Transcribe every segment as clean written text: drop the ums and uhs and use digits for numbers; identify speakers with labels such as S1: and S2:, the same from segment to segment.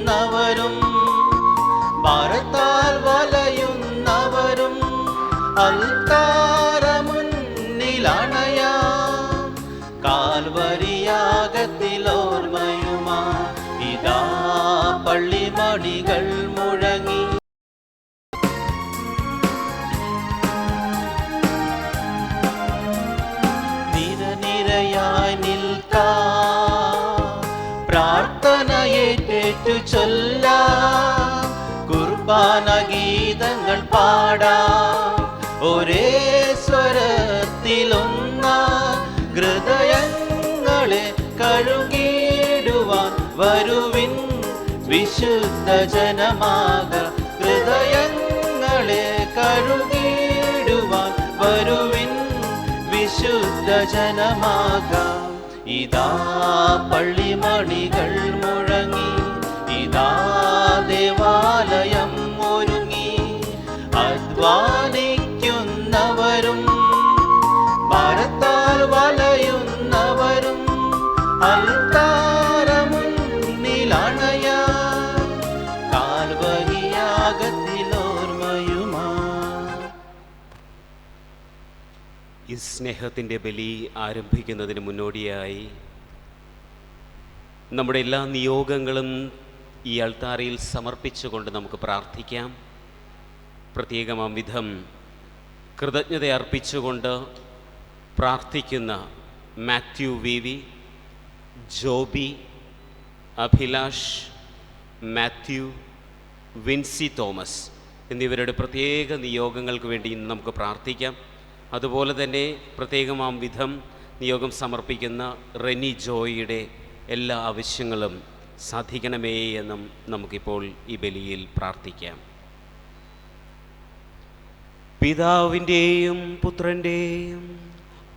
S1: വലയുന്നവരും ഭാരത്താൽ വലയുന്നവരും അൽത്താരമുന്നിലണയാ കാൽവരിയാഗത്തിലോർമ്മയുമാ ഇതാ പള്ളിമണികൾ മുഴങ്ങി. നിരനിരയായി നിൽക്കാം പ്രാർത്ഥനയേറ്റു ചൊല്ലാം കുർബാന ഗീതങ്ങൾ പാടാം ഒരേ സ്വരത്തിലൊന്നാ ഹൃദയങ്ങളെ കഴുകിടുവാൻ വരുവിൻ വിശുദ്ധ ജനമാക ഹൃദയങ്ങളെ കഴുകിടുവാൻ വരുവിൻ വിശുദ്ധ ജനമാക. ഇതാ പള്ളിമണികൾ മുഴങ്ങി ഇതാ ദേവാലയം ഒരുങ്ങി അധ്വാനിക്കുന്നവരും ഭാരത്താൽ വലയുന്നവരും അൽത്താരമുന്നിലണയാ കാൽവരിയാഗത്തിലോർമ്മയുമാ.
S2: ഈ സ്നേഹത്തിൻ്റെ ബലി ആരംഭിക്കുന്നതിന് മുന്നോടിയായി നമ്മുടെ എല്ലാ നിയോഗങ്ങളും ഈ അൾത്താരയിൽ സമർപ്പിച്ചുകൊണ്ട് നമുക്ക് പ്രാർത്ഥിക്കാം. പ്രത്യേകമാം വിധം കൃതജ്ഞത അർപ്പിച്ചുകൊണ്ട് പ്രാർത്ഥിക്കുന്ന മാത്യു വി വി, ജോബി, അഭിലാഷ്, മാത്യു, വിൻസി തോമസ് എന്നിവരുടെ പ്രത്യേക നിയോഗങ്ങൾക്ക് വേണ്ടി നമുക്ക് പ്രാർത്ഥിക്കാം. അതുപോലെ തന്നെ പ്രത്യേകമാം വിധം നിയോഗം സമർപ്പിക്കുന്ന റെനി ജോയിയുടെ എല്ലാ ആവശ്യങ്ങളും സാധിക്കണമേ എന്നും നമുക്കിപ്പോൾ ഈ ബലിയിൽ പ്രാർത്ഥിക്കാം. പിതാവിൻ്റെയും പുത്രൻ്റെയും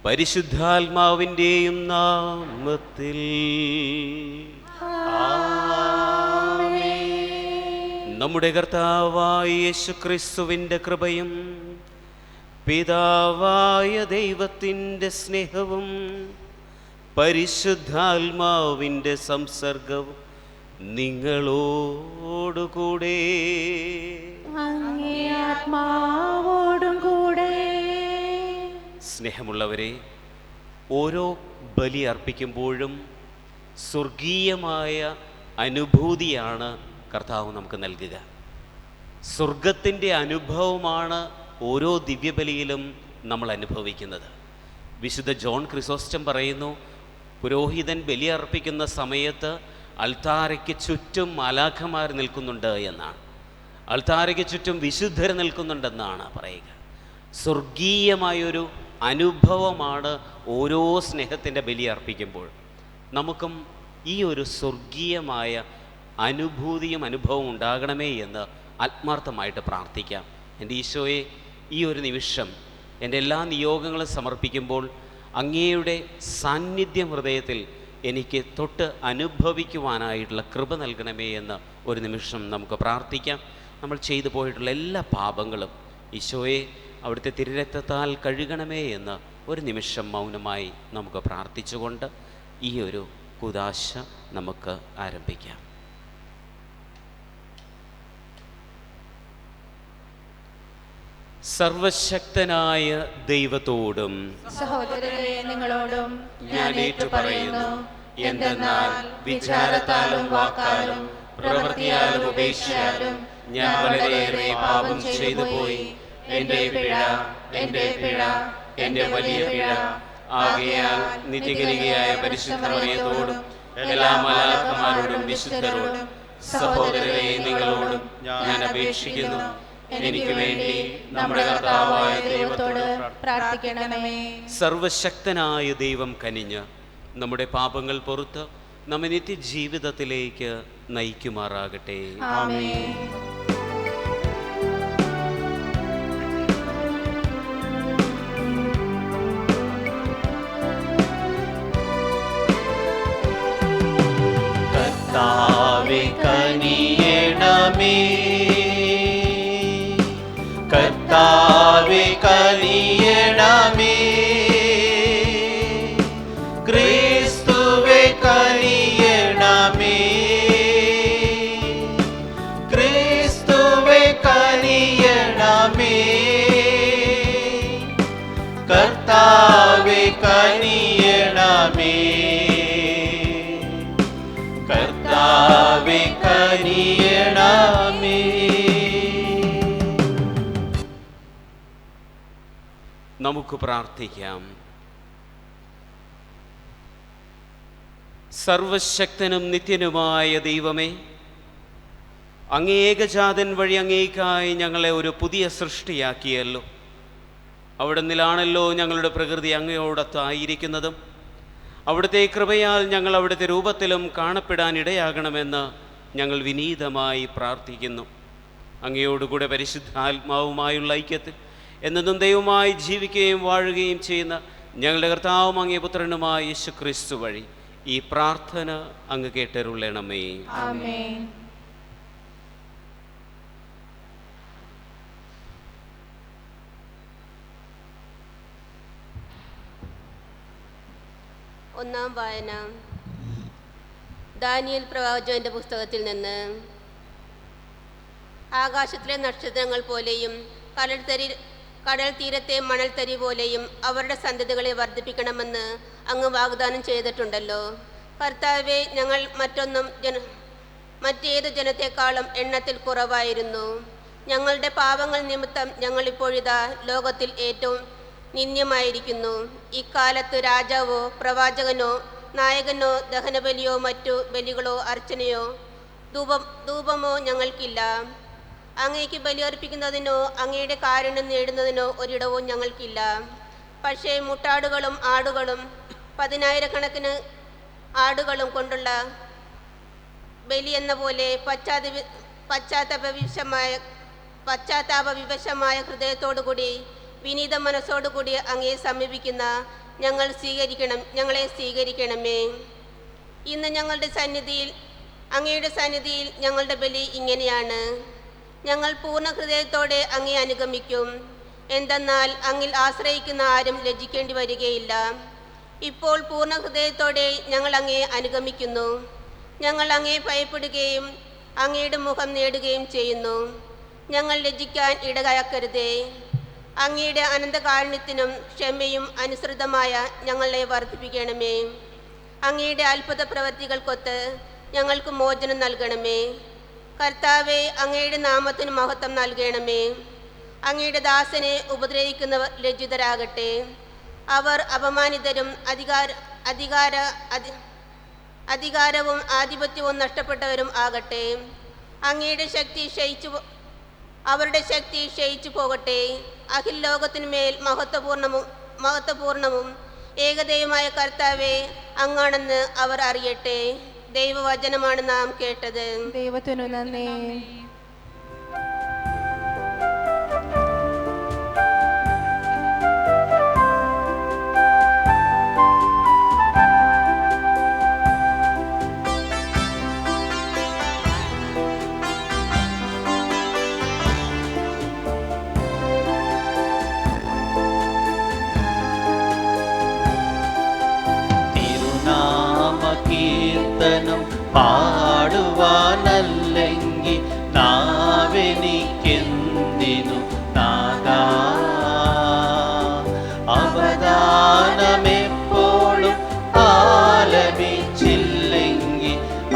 S2: പരിശുദ്ധാത്മാവിൻ്റെയും നാമത്തിൽ നമ്മുടെ കർത്താവായ യേശുക്രിസ്തുവിൻ്റെ കൃപയും പിതാവായ ദൈവത്തിൻ്റെ സ്നേഹവും പരിശുദ്ധാത്മാവിൻ്റെ സംസർഗവും നിങ്ങളോടുകൂടെ
S3: ആത്മാവോടും കൂടെ.
S2: സ്നേഹമുള്ളവരെ, ഓരോ ബലി അർപ്പിക്കുമ്പോഴും സ്വർഗീയമായ അനുഭൂതിയാണ് കർത്താവ് നമുക്ക് നൽകുക. സ്വർഗത്തിൻ്റെ അനുഭവമാണ് ഓരോ ദിവ്യബലിയിലും നമ്മൾ അനുഭവിക്കുന്നത്. വിശുദ്ധ ജോൺ ക്രിസോസ്റ്റം പറയുന്നു, പുരോഹിതൻ ബലി അർപ്പിക്കുന്ന സമയത്ത് അൾത്താരയ്ക്ക് ചുറ്റും മാലാഖമാർ നിൽക്കുന്നുണ്ട് എന്നാണ്. അൾത്താരയ്ക്ക് ചുറ്റും വിശുദ്ധർ നിൽക്കുന്നുണ്ടെന്നാണ് പറയുക. സ്വർഗീയമായൊരു അനുഭവമാണ് ഓരോ സ്നേഹത്തിൻ്റെ ബലി അർപ്പിക്കുമ്പോൾ. നമുക്കും ഈ ഒരു സ്വർഗീയമായ അനുഭൂതിയും അനുഭവം ഉണ്ടാകണമേ എന്ന് ആത്മാർത്ഥമായിട്ട് പ്രാർത്ഥിക്കാം. എൻ്റെ ഈശോയെ, ഈ ഒരു നിമിഷം എൻ്റെ എല്ലാ നിയോഗങ്ങളും സമർപ്പിക്കുമ്പോൾ അങ്ങയുടെ സാന്നിധ്യം ഹൃദയത്തിൽ എനിക്ക് തൊട്ട് അനുഭവിക്കുവാനായിട്ടുള്ള കൃപ നൽകണമേ എന്ന് ഒരു നിമിഷം നമുക്ക് പ്രാർത്ഥിക്കാം. നമ്മൾ ചെയ്തു പോയിട്ടുള്ള എല്ലാ പാപങ്ങളും ഈശോയെ അവിടുത്തെ തിരുരക്തത്താൽ കഴുകണമേ എന്ന് ഒരു നിമിഷം മൗനമായി നമുക്ക് പ്രാർത്ഥിച്ചുകൊണ്ട് ഈ ഒരു കൂദാശ നമുക്ക് ആരംഭിക്കാം. സർവശക്തനായ ദൈവത്തോടും
S3: സഹോദരരെ നിങ്ങളോടും
S2: ഞാൻ ഏറ്റുപറയുന്നു, എന്തെന്നാൽ വിചാരത്താലും വാക്കാലും പ്രവൃത്തിയാലും ഉപേക്ഷയാലും ഞാൻ വളരെയേറെ പാപം ചെയ്തു പോയി. എൻ്റെ പിഴ, എൻ്റെ പിഴ, എൻ്റെ വലിയ പിഴ. ആകയാൽ നിത്യകനികയായ പരിശുദ്ധ മറിയത്തോടും എല്ലാ മാലാഖമാരോടും വിശുദ്ധരോടും സഹോദരരെ നിങ്ങളോടും ഞാൻ അപേക്ഷിക്കുന്നു, എനിക്ക് വേണ്ടി നമ്മുടെ കർത്താവായ ദൈവത്തോട്
S3: പ്രാർത്ഥിക്കണമേ.
S2: സർവശക്തനായ ദൈവം കനിഞ്ഞ് നമ്മുടെ പാപങ്ങൾ പൊറുത്ത് നമ്മെ നിത്യജീവിതത്തിലേക്ക് നയിക്കുമാറാകട്ടെ.
S3: ആമേൻ.
S1: കർത്താവേ കനിയണമേ, കർത്താവേ കനിയണമേ, ക്രിസ്തുവേ കനിയണമേ, കർത്താവേ കനിയണമേ.
S2: നമുക്ക് പ്രാർത്ഥിക്കാം. സർവശക്തനും നിത്യനുമായ ദൈവമേ, അങ്ങേ ഏകജാതൻ വഴി അങ്ങേക്കായി ഞങ്ങളെ ഒരു പുതിയ സൃഷ്ടിയാക്കിയല്ലോ. അവിടുന്നിലാണല്ലോ ഞങ്ങളുടെ പ്രകൃതി അങ്ങയോടൊത്തായിരിക്കുന്നതും. അവിടുത്തെ കൃപയാൽ ഞങ്ങൾ അവിടുത്തെ രൂപത്തിലും കാണപ്പെടാൻ ഇടയാകണമെന്ന് ഞങ്ങൾ വിനീതമായി പ്രാർത്ഥിക്കുന്നു. അങ്ങയോടുകൂടെ പരിശുദ്ധാത്മാവുമായുള്ള ഐക്യത്തിൽ എന്നും ദൈവമായി ജീവിക്കുകയും വാഴുകയും ചെയ്യുന്ന ഞങ്ങളുടെ കർത്താവും അങ്ങേ പുത്രനുമായ യേശു ക്രിസ്തു വഴി ഈ പ്രാർത്ഥന അങ്ങ് കേട്ടരുളണമേ.
S3: ആമേൻ.
S4: ഒന്നാം വായന ദാനിയേൽ പ്രവാചകന്റെ പുസ്തകത്തിൽ നിന്ന്. ആകാശത്തിലെ നക്ഷത്രങ്ങൾ പോലെയും കടൽ തീരത്തെ മണൽത്തരി പോലെയും അവരുടെ സന്തതികളെ വർദ്ധിപ്പിക്കണമെന്ന് അങ്ങ് വാഗ്ദാനം ചെയ്തിട്ടുണ്ടല്ലോ. കർത്താവെ, ഞങ്ങൾ മറ്റേത് ജനത്തെക്കാളും എണ്ണത്തിൽ കുറവായിരുന്നു. ഞങ്ങളുടെ പാപങ്ങൾ നിമിത്തം ഞങ്ങളിപ്പോഴിതാ ലോകത്തിൽ ഏറ്റവും നിന്ദ്യമായിരിക്കുന്നു. ഇക്കാലത്ത് രാജാവോ പ്രവാചകനോ നായകനോ ദഹനബലിയോ മറ്റു ബലികളോ അർച്ചനയോ ധൂപമോ ഞങ്ങൾക്കില്ല. അങ്ങേക്ക് ബലിയർപ്പിക്കുന്നതിനോ അങ്ങയുടെ കാരുണ്യം നേടുന്നതിനോ ഒരിടവും ഞങ്ങൾക്കില്ല. പക്ഷേ മുട്ടാടുകളും ആടുകളും 10,000 ആടുകളും കൊണ്ടുള്ള ബലി എന്ന പോലെ പശ്ചാത്താപവിവശമായ ഹൃദയത്തോടുകൂടി വിനീത മനസ്സോടുകൂടി അങ്ങയെ സമീപിക്കുന്ന ഞങ്ങളെ സ്വീകരിക്കണമേ. ഇന്ന് അങ്ങയുടെ സന്നിധിയിൽ ഞങ്ങളുടെ ബലി ഇങ്ങനെയാണ്. ഞങ്ങൾ പൂർണ്ണ ഹൃദയത്തോടെ അങ്ങയെ അനുഗമിക്കും. എന്തെന്നാൽ അങ്ങിൽ ആശ്രയിക്കുന്ന ആരും ലജ്ജിക്കേണ്ടി വരികയില്ല. ഇപ്പോൾ പൂർണ്ണ ഹൃദയത്തോടെ ഞങ്ങൾ അങ്ങയെ അനുഗമിക്കുന്നു. ഞങ്ങൾ അങ്ങയെ ഭയപ്പെടുകയും അങ്ങയുടെ മുഖം നേടുകയും ചെയ്യുന്നു. ഞങ്ങൾ ലജ്ജിക്കാൻ ഇടയാക്കരുതേ. അങ്ങയുടെ അനന്തകാരുണ്യത്തിനും ക്ഷമയും അനുസൃതമായ ഞങ്ങളെ വർദ്ധിപ്പിക്കണമേ. അങ്ങയുടെ അത്ഭുത പ്രവൃത്തികൾക്കൊത്ത് ഞങ്ങൾക്ക് മോചനം നൽകണമേ. കർത്താവെ, അങ്ങയുടെ നാമത്തിന് മഹത്വം നൽകണമേ. അങ്ങയുടെ ദാസനെ ഉപദ്രവിക്കുന്നവർ ലജ്ജിതരാകട്ടെ. അവർ അപമാനിതരും അധികാരവും ആധിപത്യവും നഷ്ടപ്പെട്ടവരും ആകട്ടെ. അവരുടെ ശക്തി ക്ഷയിച്ചു പോകട്ടെ. അഖിൽ ലോകത്തിനുമേൽ മഹത്വപൂർണവും ഏകദൈവമായ കർത്താവെ അങ്ങാണെന്ന് അവർ അറിയട്ടെ. ദൈവവചനമാണ് നാം കേട്ടത്.
S3: ദൈവത്തിനു നന്ദി.
S1: കീർത്തനം പാടുവാനല്ലെങ്കിൽ നാവെനിക്കെന്തിനു നാദാ. അവദാനമെപ്പോഴും ആലപിച്ചില്ലെങ്കിൽ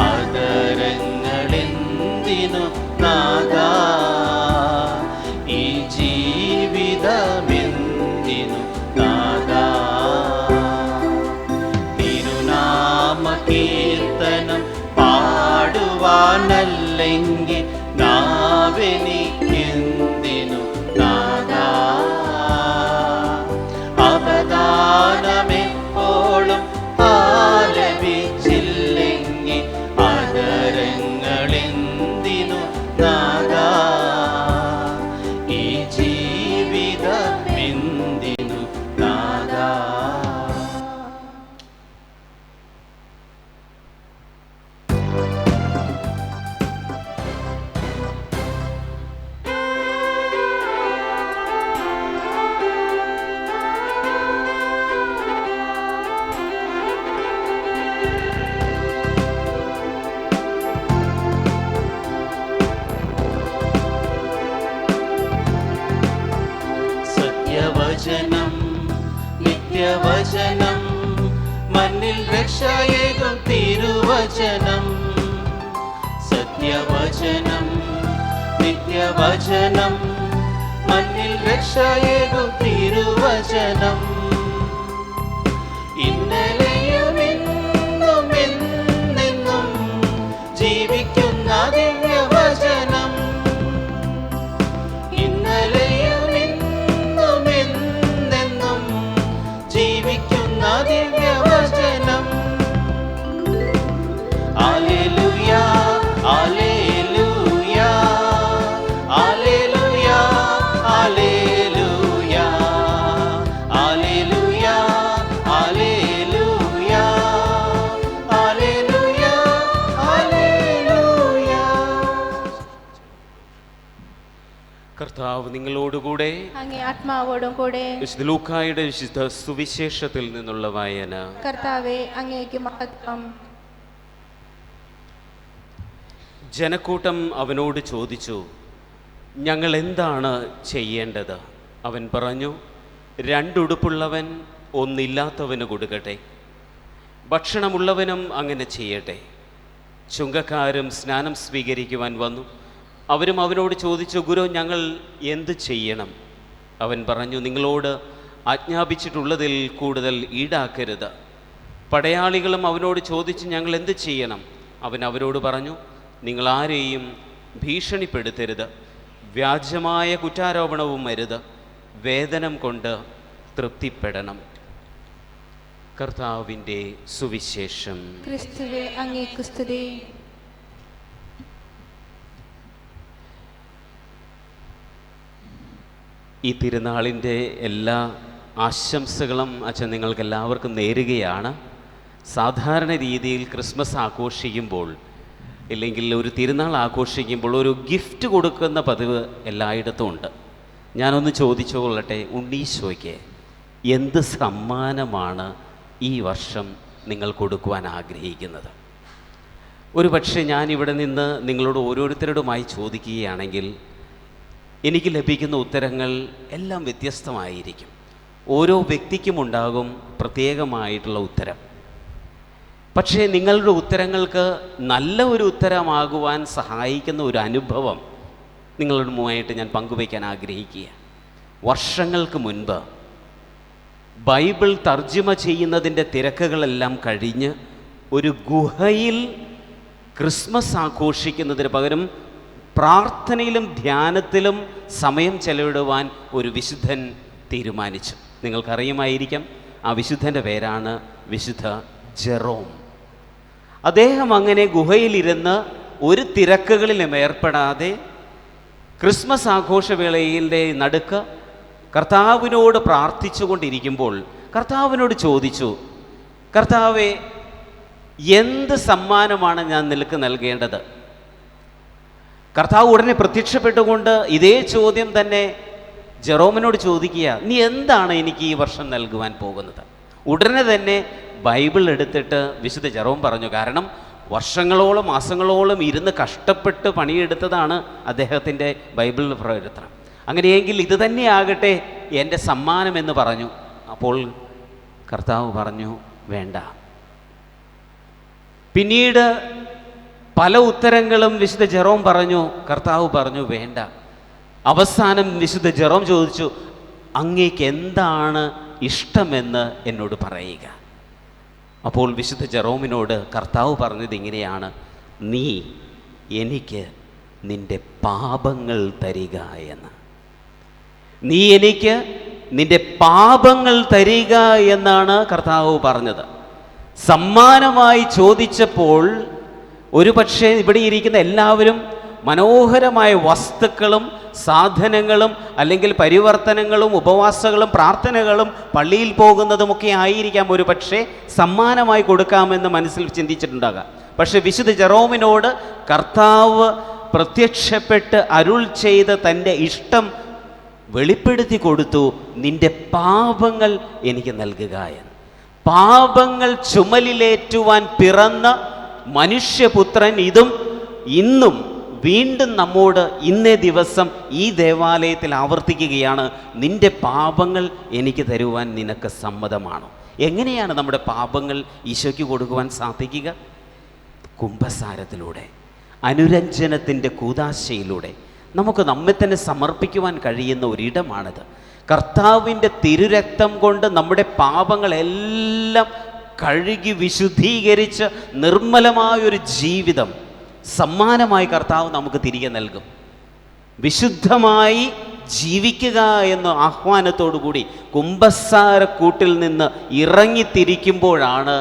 S1: അതരങ്ങളെന്തിനു നാദാ. ഈ ജീവിതമെന്തിനു നാദാ. കീർത്തനം പാടുവാനല്ലെങ്കിൽ നാവെനിക്കെന്തിനു നാദാ. അവദാനമെപ്പോഴും ആലപിച്ചില്ലെങ്കിൽ അതരങ്ങളെന്തിനു നാദാ. ഈ ജീവിതമെന്തിനു നാദാ. സത്യവചനം നിത്യവചനം മണ്ണിൽ രക്ഷയേകും തിരുവചനം. ദിവ്യവചനം, മണ്ണിൽ രക്ഷയേകും തിരുവചനം. ഇന്നലെയും ഇന്നും എന്നെന്നും ജീവിക്കുന്ന ദിവ്യവചനം. ഇന്നലെയും ഇന്നും എന്നെന്നും ജീവിക്കുന്ന ദിവ്യവചനം. ഹല്ലേലൂയ, ഹല്ലേലൂയ, ഹല്ലേലൂയ, ഹല്ലേലൂയ, ഹല്ലേലൂയ, ഹല്ലേലൂയ, ഹല്ലേലൂയ, ഹല്ലേലൂയ.
S2: കർത്താവ് നിങ്ങളോടുകൂടെ.
S3: അങ്ങേ ആത്മാവോടും കൂടെ.
S2: വിശുദ്ധ ലൂക്കായുടെ വിശുദ്ധ സുവിശേഷത്തിൽ നിന്നുള്ള വായന.
S3: കർത്താവേ, അങ്ങേക്ക് മഹത്വം.
S2: ജനക്കൂട്ടം അവനോട് ചോദിച്ചു, ഞങ്ങൾ എന്താണ് ചെയ്യേണ്ടത്? അവൻ പറഞ്ഞു, 2 ഉടുപ്പുള്ളവൻ ഒന്നില്ലാത്തവന് കൊടുക്കട്ടെ, ഭക്ഷണമുള്ളവനും അങ്ങനെ ചെയ്യട്ടെ. ചുങ്കക്കാരും സ്നാനം സ്വീകരിക്കുവാൻ വന്നു. അവരും അവനോട് ചോദിച്ചു, ഗുരു, ഞങ്ങൾ എന്ത് ചെയ്യണം? അവൻ പറഞ്ഞു, നിങ്ങളോട് ആജ്ഞാപിച്ചിട്ടുള്ളതിൽ കൂടുതൽ ഈടാക്കരുത്. പടയാളികളും അവനോട് ചോദിച്ചു, ഞങ്ങൾ എന്ത് ചെയ്യണം? അവൻ അവരോട് പറഞ്ഞു, നിങ്ങൾ ആരെയും ഭീഷണിപ്പെടുത്തരുത്, വ്യാജമായ കുറ്റാരോപണവും അരുത്, വേതനം കൊണ്ട് തൃപ്തിപ്പെടണം. കർത്താവിൻ്റെ സുവിശേഷം.
S3: ക്രിസ്തുവേ, അങ്ങേക്ക് സ്തുതി.
S2: ഈ തിരുനാളിൻ്റെ എല്ലാ ആശംസകളും അച്ഛൻ നിങ്ങൾക്ക് എല്ലാവർക്കും നേരുകയാണ്. സാധാരണ രീതിയിൽ ക്രിസ്മസ് ആഘോഷിക്കുമ്പോൾ, ഇല്ലെങ്കിൽ ഒരു തിരുനാൾ ആഘോഷിക്കുമ്പോൾ ഒരു ഗിഫ്റ്റ് കൊടുക്കുന്ന പതിവ് എല്ലായിടത്തും ഉണ്ട്. ഞാനൊന്ന് ചോദിച്ചു കൊള്ളട്ടെ, ഉണ്ണീശോയ്ക്ക് എന്ത് സമ്മാനമാണ് ഈ വർഷം നിങ്ങൾ കൊടുക്കുവാൻ ആഗ്രഹിക്കുന്നത്? ഒരു പക്ഷേ ഞാനിവിടെ നിന്ന് നിങ്ങളോട് ഓരോരുത്തരോടുമായി ചോദിക്കുകയാണെങ്കിൽ എനിക്ക് ലഭിക്കുന്ന ഉത്തരങ്ങൾ എല്ലാം വ്യത്യസ്തമായിരിക്കും. ഓരോ വ്യക്തിക്കും ഉണ്ടാകും പ്രത്യേകമായിട്ടുള്ള ഉത്തരം. പക്ഷേ നിങ്ങളുടെ ഉത്തരങ്ങൾക്ക് നല്ല ഒരു ഉത്തരമാകുവാൻ സഹായിക്കുന്ന ഒരു അനുഭവം നിങ്ങളുടെ മുമ്പായിട്ട് ഞാൻ പങ്കുവയ്ക്കാൻ ആഗ്രഹിക്കുക. വർഷങ്ങൾക്ക് മുൻപ് ബൈബിൾ തർജ്ജിമ ചെയ്യുന്നതിൻ്റെ തിരക്കുകളെല്ലാം കഴിഞ്ഞ് ഒരു ഗുഹയിൽ ക്രിസ്മസ് ആഘോഷിക്കുന്നതിന് പകരം പ്രാർത്ഥനയിലും ധ്യാനത്തിലും സമയം ചെലവിടുവാൻ ഒരു വിശുദ്ധൻ തീരുമാനിച്ചു. നിങ്ങൾക്കറിയുമായിരിക്കാം, ആ വിശുദ്ധൻ്റെ പേരാണ് വിശുദ്ധ ജെറോം. അദ്ദേഹം അങ്ങനെ ഗുഹയിലിരുന്ന് ഒരു തിരക്കുകളിലും ഏർപ്പെടാതെ ക്രിസ്മസ് ആഘോഷവേളയിലെ നടുക്ക് കർത്താവിനോട് പ്രാർത്ഥിച്ചു കൊണ്ടിരിക്കുമ്പോൾ കർത്താവിനോട് ചോദിച്ചു, കർത്താവേ, എന്ത് സമ്മാനമാണ് ഞാൻ നിനക്ക് നൽകേണ്ടത്? കർത്താവ് ഉടനെ പ്രത്യക്ഷപ്പെട്ടുകൊണ്ട് ഇതേ ചോദ്യം തന്നെ ജെറോമിനോട് ചോദിക്കുക, നീ എന്താണ് എനിക്ക് ഈ വർഷം നൽകുവാൻ പോകുന്നത്? ഉടനെ തന്നെ ബൈബിൾ എടുത്തിട്ട് വിശുദ്ധ ജെറോം പറഞ്ഞു, കാരണം വർഷങ്ങളോളം മാസങ്ങളോളം ഇരുന്ന് കഷ്ടപ്പെട്ട് പണിയെടുത്തതാണ് അദ്ദേഹത്തിൻ്റെ ബൈബിൾ പ്രവർത്തനം. അങ്ങനെയെങ്കിൽ ഇത് തന്നെയാകട്ടെ എൻ്റെ സമ്മാനം എന്ന് പറഞ്ഞു. അപ്പോൾ കർത്താവ് പറഞ്ഞു, വേണ്ട. പിന്നീട് പല ഉത്തരങ്ങളും വിശുദ്ധ ജെറോം പറഞ്ഞു, കർത്താവ് പറഞ്ഞു വേണ്ട. അവസാനം വിശുദ്ധ ജെറോം ചോദിച്ചു, അങ്ങേക്ക് എന്താണ് ഇഷ്ടമെന്ന് എന്നോട് പറയുക. അപ്പോൾ വിശുദ്ധ ജെറോമിനോട് കർത്താവ് പറഞ്ഞത് ഇങ്ങനെയാണ്, നീ എനിക്ക് നിൻ്റെ പാപങ്ങൾ തരിക എന്ന്. നീ എനിക്ക് നിൻ്റെ പാപങ്ങൾ തരിക എന്നാണ് കർത്താവ് പറഞ്ഞത്. സമ്മാനമായി ചോദിച്ചപ്പോൾ ഒരു പക്ഷേ ഇവിടെ ഇരിക്കുന്ന എല്ലാവരും മനോഹരമായ വസ്തുക്കളും സാധനങ്ങളും അല്ലെങ്കിൽ പരിവർത്തനങ്ങളും ഉപവാസങ്ങളും പ്രാർത്ഥനകളും പള്ളിയിൽ പോകുന്നതുമൊക്കെ ആയിരിക്കാം ഒരു പക്ഷേ സമ്മാനമായി കൊടുക്കാമെന്ന് മനസ്സിൽ ചിന്തിച്ചിട്ടുണ്ടാകാം. പക്ഷെ വിശുദ്ധ ജെറോമിനോട് കർത്താവ് പ്രത്യക്ഷപ്പെട്ട് അരുൾ ചെയ്ത തൻ്റെ ഇഷ്ടം വെളിപ്പെടുത്തി കൊടുത്തു, നിൻ്റെ പാപങ്ങൾ എനിക്ക് നൽകുക എന്ന്. പാപങ്ങൾ ചുമലിലേറ്റുവാൻ പിറന്ന മനുഷ്യപുത്രൻ ഇന്നും വീണ്ടും നമ്മോട് ഇന്നേ ദിവസം ഈ ദേവാലയത്തിൽ ആവർത്തിക്കുകയാണ്, നിൻ്റെ പാപങ്ങൾ എനിക്ക് തരുവാൻ നിനക്ക് സമ്മതമാണോ? എങ്ങനെയാണ് നമ്മുടെ പാപങ്ങൾ ഈശോയ്ക്ക് കൊടുക്കുവാൻ സാധിക്കുക? കുംഭസാരത്തിലൂടെ, അനുരഞ്ജനത്തിൻ്റെ കൂദാശയിലൂടെ, നമുക്ക് നമ്മെ തന്നെ സമർപ്പിക്കുവാൻ കഴിയുന്ന ഒരിടമാണിത്. കർത്താവിൻ്റെ തിരുരക്തം കൊണ്ട് നമ്മുടെ പാപങ്ങളെല്ലാം കഴുകി വിശുദ്ധീകരിച്ച് നിർമ്മലമായൊരു ജീവിതം സമ്മാനമായി കർത്താവ് നമുക്ക് തിരികെ നൽകും. വിശുദ്ധമായി ജീവിക്കുക എന്ന ആഹ്വാനത്തോടു കൂടി കുമ്പസാരക്കൂട്ടിൽ നിന്ന് ഇറങ്ങിത്തിരിക്കുമ്പോഴാണ്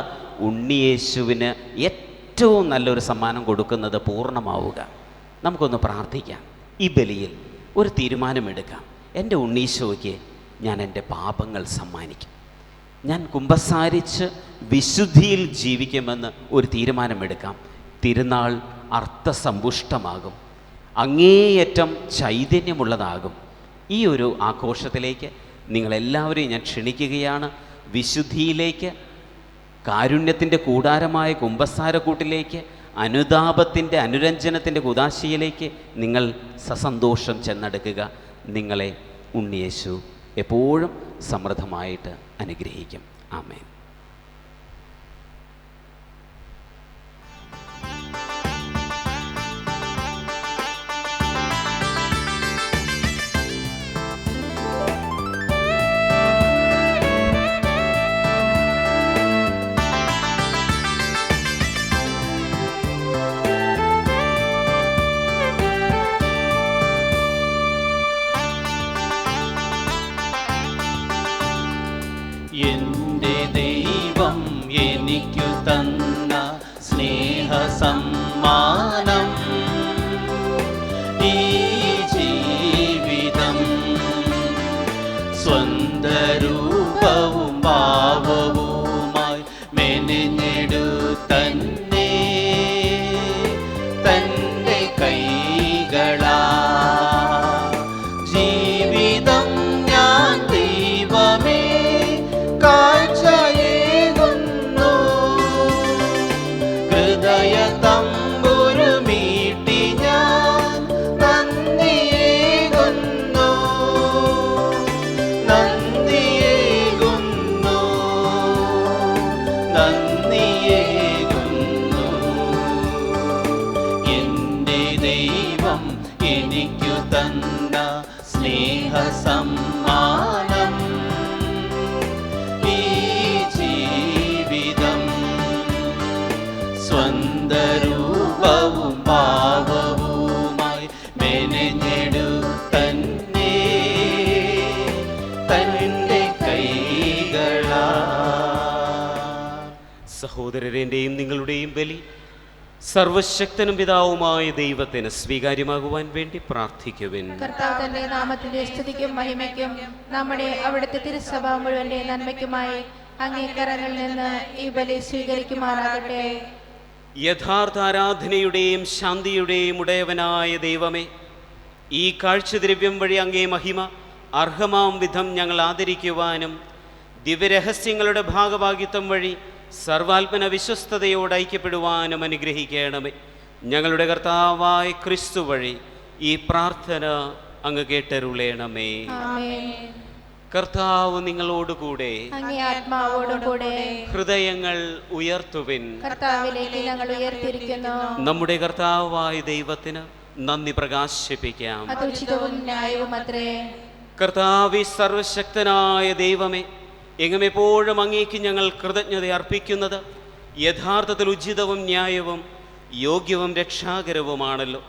S2: ഉണ്ണിയേശുവിന് ഏറ്റവും നല്ലൊരു സമ്മാനം കൊടുക്കുന്നത് പൂർണ്ണമാവുക. നമുക്കൊന്ന് പ്രാർത്ഥിക്കാം. ഈ ബലിയിൽ ഒരു തീരുമാനമെടുക്കാം. എൻ്റെ ഉണ്ണീശോയ്ക്ക് ഞാൻ എൻ്റെ പാപങ്ങൾ സമ്മാനിക്കും. ഞാൻ കുമ്പസാരിച്ച് വിശുദ്ധിയിൽ ജീവിക്കുമെന്ന് ഒരു തീരുമാനമെടുക്കാം. തിരുനാൾ അർത്ഥസമ്പുഷ്ടമാകും, അങ്ങേയറ്റം ചൈതന്യമുള്ളതാകും. ഈ ഒരു ആഘോഷത്തിലേക്ക് നിങ്ങളെല്ലാവരെയും ഞാൻ ക്ഷണിക്കുകയാണ്. വിശുദ്ധിയിലേക്ക്, കാരുണ്യത്തിൻ്റെ കൂടാരമായ കുമ്പസാരക്കൂട്ടിലേക്ക്, അനുതാപത്തിൻ്റെ അനുരഞ്ജനത്തിൻ്റെ കുദാശയിലേക്ക് നിങ്ങൾ സസന്തോഷം ചെന്നെടുക്കുക. നിങ്ങളെ ഉണ്ണിയേശു എപ്പോഴും സമൃദ്ധമായിട്ട് അനുഗ്രഹിക്കും. ആമേൻ.
S1: എൻ്റെ ദൈവം എനിക്കു തന്ന സ്നേഹസമ്മാനം ഈ ജീവിതം, സ്വന്തരൂപവും ഭാവവുമായി മെനഞ്ഞെടുത്തന്നെ തൻ്റെ കൈകളാ ജീവിതം ഞാൻ ദൈവമേ കാഴ്ചയേകുന്നു. ഹൃദയ തമ്പുരുമീട്ടി ഞാൻ നന്ദിയേകുന്നു, നന്ദിയേകുന്നു, നന്ദിയേകുന്നു. എൻ്റെ ദൈവം എനിക്കു തന്ന സ്നേഹസമ്മാനം ഈ ജീവിതം, സ്വന്തരൂപവും ഭാവവുമായി മെനഞ്ഞെടുത്തന്നെ തൻ്റെ കൈകളാ.
S2: സഹോദരരെൻ്റെയും നിങ്ങളുടെയും ബലി സർവശക്തനും പിതാവുമായ ദൈവത്തിന് സ്വീകാര്യമാകുവാൻ വേണ്ടി പ്രാർത്ഥിക്കുവിൻ.
S3: കർത്താവ് തന്റെ നാമത്തിന്റെ സ്തുതിക്കും മഹിമയ്ക്കും നമ്മുടെ അവിടുത്തെ തിരുസഭ മുഴുവന്റെ നന്മയ്ക്കുമായി അങ്ങേ കരങ്ങളിൽ നിന്ന് ഈ ബലി സ്വീകരിക്കുമാറാകട്ടെ.
S2: യഥാർത്ഥ ആരാധനയുടെയും ശാന്തിയുടെയും ഉടയവനായ ദൈവമേ, ഈ കാഴ്ചദ്രവ്യം വഴി അങ്ങേ മഹിമ അർഹമാം വിധം ഞങ്ങൾ ആദരിക്കുവാനും ദിവ്യരഹസ്യങ്ങളുടെ ഭാഗഭാഗിത്വം വഴി സർവാത്മന വിശ്വസ്തയോട് ഐക്യപ്പെടുവാനും അനുഗ്രഹിക്കണമേ. ഞങ്ങളുടെ കർത്താവായ ക്രിസ്തു വഴി ഈ പ്രാർത്ഥന അങ്ങ് കേട്ടരുളേണമേ.
S3: ആമേൻ.
S2: കർത്താവ് നിങ്ങളോടുകൂടെ,
S3: അങ്ങേ ആത്മാവോടും കൂടെ.
S2: ഹൃദയങ്ങൾ ഉയർത്തുവിൻ.
S3: കർത്താവിലേക്ക് ഞങ്ങൾ ഉയർത്തിരിക്കുന്നു.
S2: നമ്മുടെ കർത്താവായ ദൈവത്തിന് നന്ദി പ്രകാശിപ്പിക്കാം.
S3: അത് ഉചിതവും ന്യായവും അത്രേ.
S2: കർത്താവേ, സർവശക്തനായ ദൈവമേ, എങ്ങും എപ്പോഴും അങ്ങേക്ക് ഞങ്ങൾ കൃതജ്ഞത അർപ്പിക്കുന്നത് യഥാർത്ഥത്തിൽ ഉചിതവും ന്യായവും യോഗ്യവും രക്ഷാകരവുമാണല്ലോ.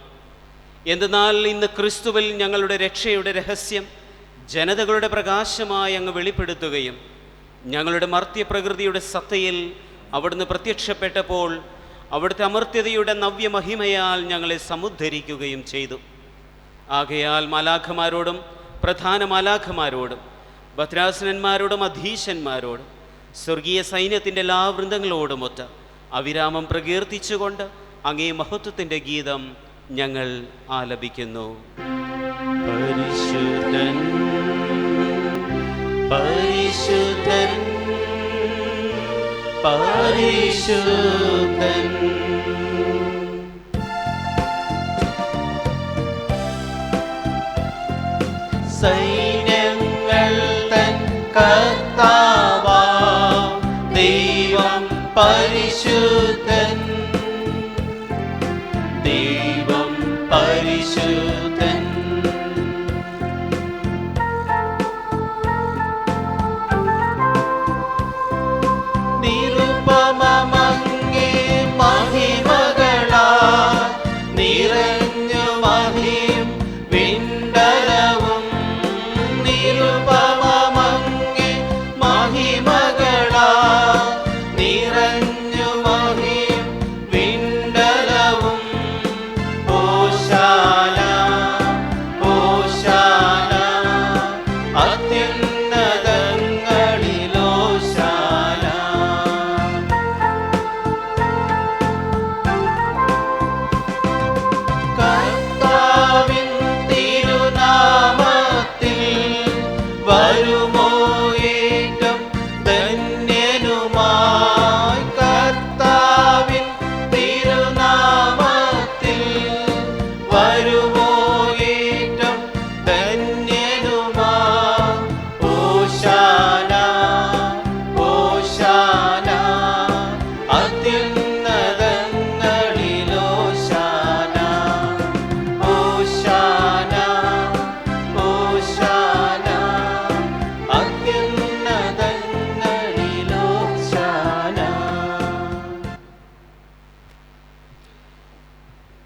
S2: എന്തെന്നാൽ ഇന്ന് ക്രിസ്തുവിൽ ഞങ്ങളുടെ രക്ഷയുടെ രഹസ്യം ജനതകളുടെ പ്രകാശമായി അങ്ങ് വെളിപ്പെടുത്തുകയും ഞങ്ങളുടെ മർത്യപ്രകൃതിയുടെ സത്തയിൽ അവിടുന്ന് പ്രത്യക്ഷപ്പെട്ടപ്പോൾ അവിടുത്തെ അമർത്യതയുടെ നവ്യമഹിമയാൽ ഞങ്ങളെ സമുദ്ധരിക്കുകയും ചെയ്തു. ആകയാൽ മാലാഖമാരോടും പ്രധാന മാലാഖമാരോടും ഭദ്രാസനന്മാരോടും അധീശന്മാരോടും സ്വർഗീയ സൈന്യത്തിൻ്റെ എല്ലാ വൃന്ദങ്ങളോടുമൊത്ത് അവിരാമം പ്രകീർത്തിച്ചുകൊണ്ട് അങ്ങേ മഹത്വത്തിൻ്റെ ഗീതം ഞങ്ങൾ ആലപിക്കുന്നു.
S1: പരിശുദ്ധൻ, പരിശുദ്ധൻ, പരിശുദ്ധൻ. സൈന്യങ്ങൾ തൻ കർത്താവാം ദൈവം പരിശുദ്ധൻ, ദൈവം പരിശുദ്ധൻ. പരിശുദ്ധൻ. നിരുപമമങ്ങേ മഹിമകളാൽ നിറഞ്ഞു മഹിയും വിണ്ടലവും. നിരുപമമങ്ങേ മഹിമകളാൽ നിറഞ്ഞു മഹിയും വിണ്ടലവും. ഓശാന ഓശാന അത്യുന്നതങ്ങളിലോശാന. കർത്താവിൻ തിരുനാമത്തിൽ വരുമോ ഏറ്റം ധന്യനുമായി. കർത്താവിൻ തിരുനാമത്തിൽ വരുമോ ഏറ്റം ധന്യനുമായി. ഓശാന ഓശാന അത്യുന്നതങ്ങളിലോശാന. ഓശാന ഓശാന അത്യുന്നതങ്ങളിലോശാന.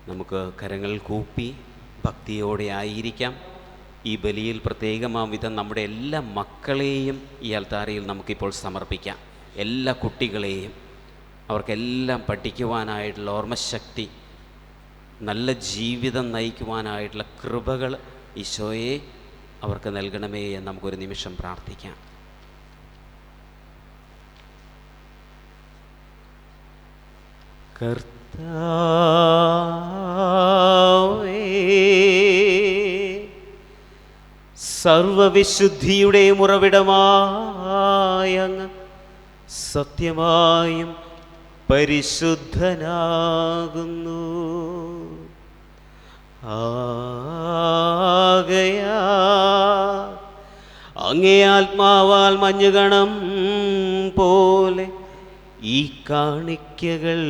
S2: നമുക്ക് കരങ്ങൾ കൂപ്പി ഭക്തിയോടെ ആയിരിക്കാം. ഈ ബലിയിൽ പ്രത്യേകമാം വിധം നമ്മുടെ എല്ലാ മക്കളെയും ഈ അൽത്താരയിൽ നമുക്കിപ്പോൾ സമർപ്പിക്കാം. എല്ലാ കുട്ടികളെയും അവർക്കെല്ലാം പഠിക്കുവാനായിട്ടുള്ള ഓർമ്മശക്തി, നല്ല ജീവിതം നയിക്കുവാനായിട്ടുള്ള കൃപകൾ ഈശോയെ അവർക്ക് നൽകണമേ എന്ന് നമുക്കൊരു നിമിഷം പ്രാർത്ഥിക്കാം. കർത്താവേ, സർവവിശുദ്ധിയുടെ ഉറവിടമായ അങ്ങ് സത്യമായും പരിശുദ്ധനാകുന്നു. ആകയാൽ അങ്ങേ ആത്മാവാൽ മഞ്ഞുകണം പോലെ ഈ കാണിക്കകൾ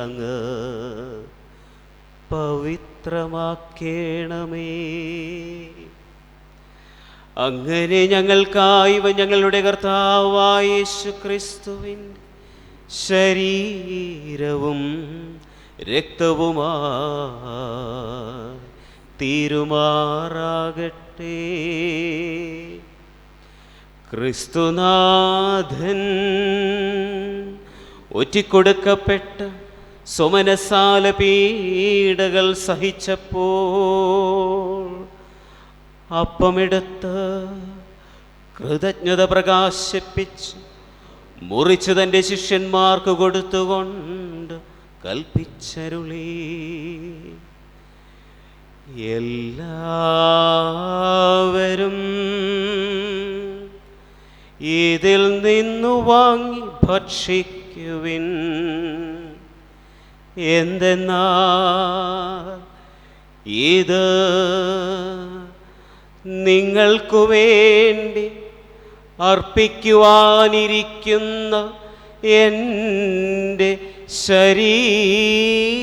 S2: അങ്ങ് പവിത്രമാക്കേണമേ. അങ്ങനെ ഞങ്ങൾക്കായി ഞങ്ങളുടെ കർത്താവായ യേശുക്രിസ്തുവിൻ്റെ ശരീരവും രക്തവുമായി തീരുമാറാകട്ടെ. ക്രിസ്തുനാഥൻ ഒറ്റിക്കൊടുക്കപ്പെട്ട സുമനസാല പീഡകൾ സഹിച്ചപ്പോൾ അപ്പമെടുത്ത് കൃതജ്ഞത പ്രകാശിപ്പിച്ച് മുറിച്ച് തൻ്റെ ശിഷ്യന്മാർക്ക് കൊടുത്തുകൊണ്ട് കൽപ്പിച്ചരുളി, എല്ലാവരും ഇതിൽ നിന്നു വാങ്ങി ഭക്ഷിക്കുവിൻ. എന്തെന്നാൽ ഇത് നിങ്ങൾക്കു വേണ്ടി അർപ്പിക്കുവാനിരിക്കുന്ന എൻ്റെ ശരീരമാകുന്നു.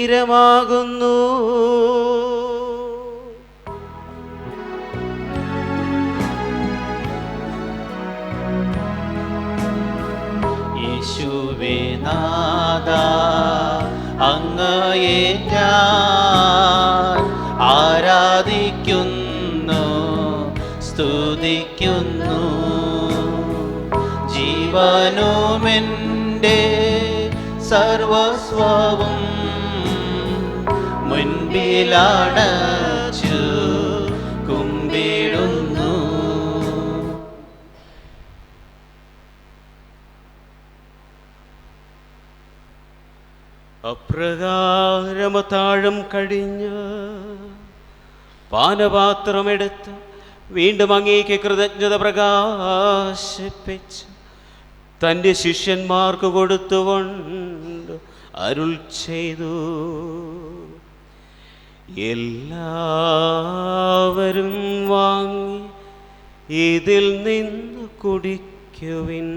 S1: യേശുവേ നാഥാ, അങ്ങയെ ഞാൻ ആരാധിക്കുന്നു, സ്തുതിക്കുന്നു. ജീവനുമെൻ്റെ സർവസ്വവും മുൻപിലടച്ചു കുമ്പിടുന്നു.
S2: അപ്രകാരമത്താഴം കഴിഞ്ഞ് പാനപാത്രമെടുത്ത് വീണ്ടും അങ്ങേക്ക് കൃതജ്ഞത പ്രകാശിപ്പിച്ച് തൻ്റെ ശിഷ്യന്മാർക്ക് കൊടുത്തുകൊണ്ട് അരുൾ ചെയ്തു, എല്ലാവരും വാങ്ങി ഇതിൽ നിന്ന് കുടിക്കുവിൻ.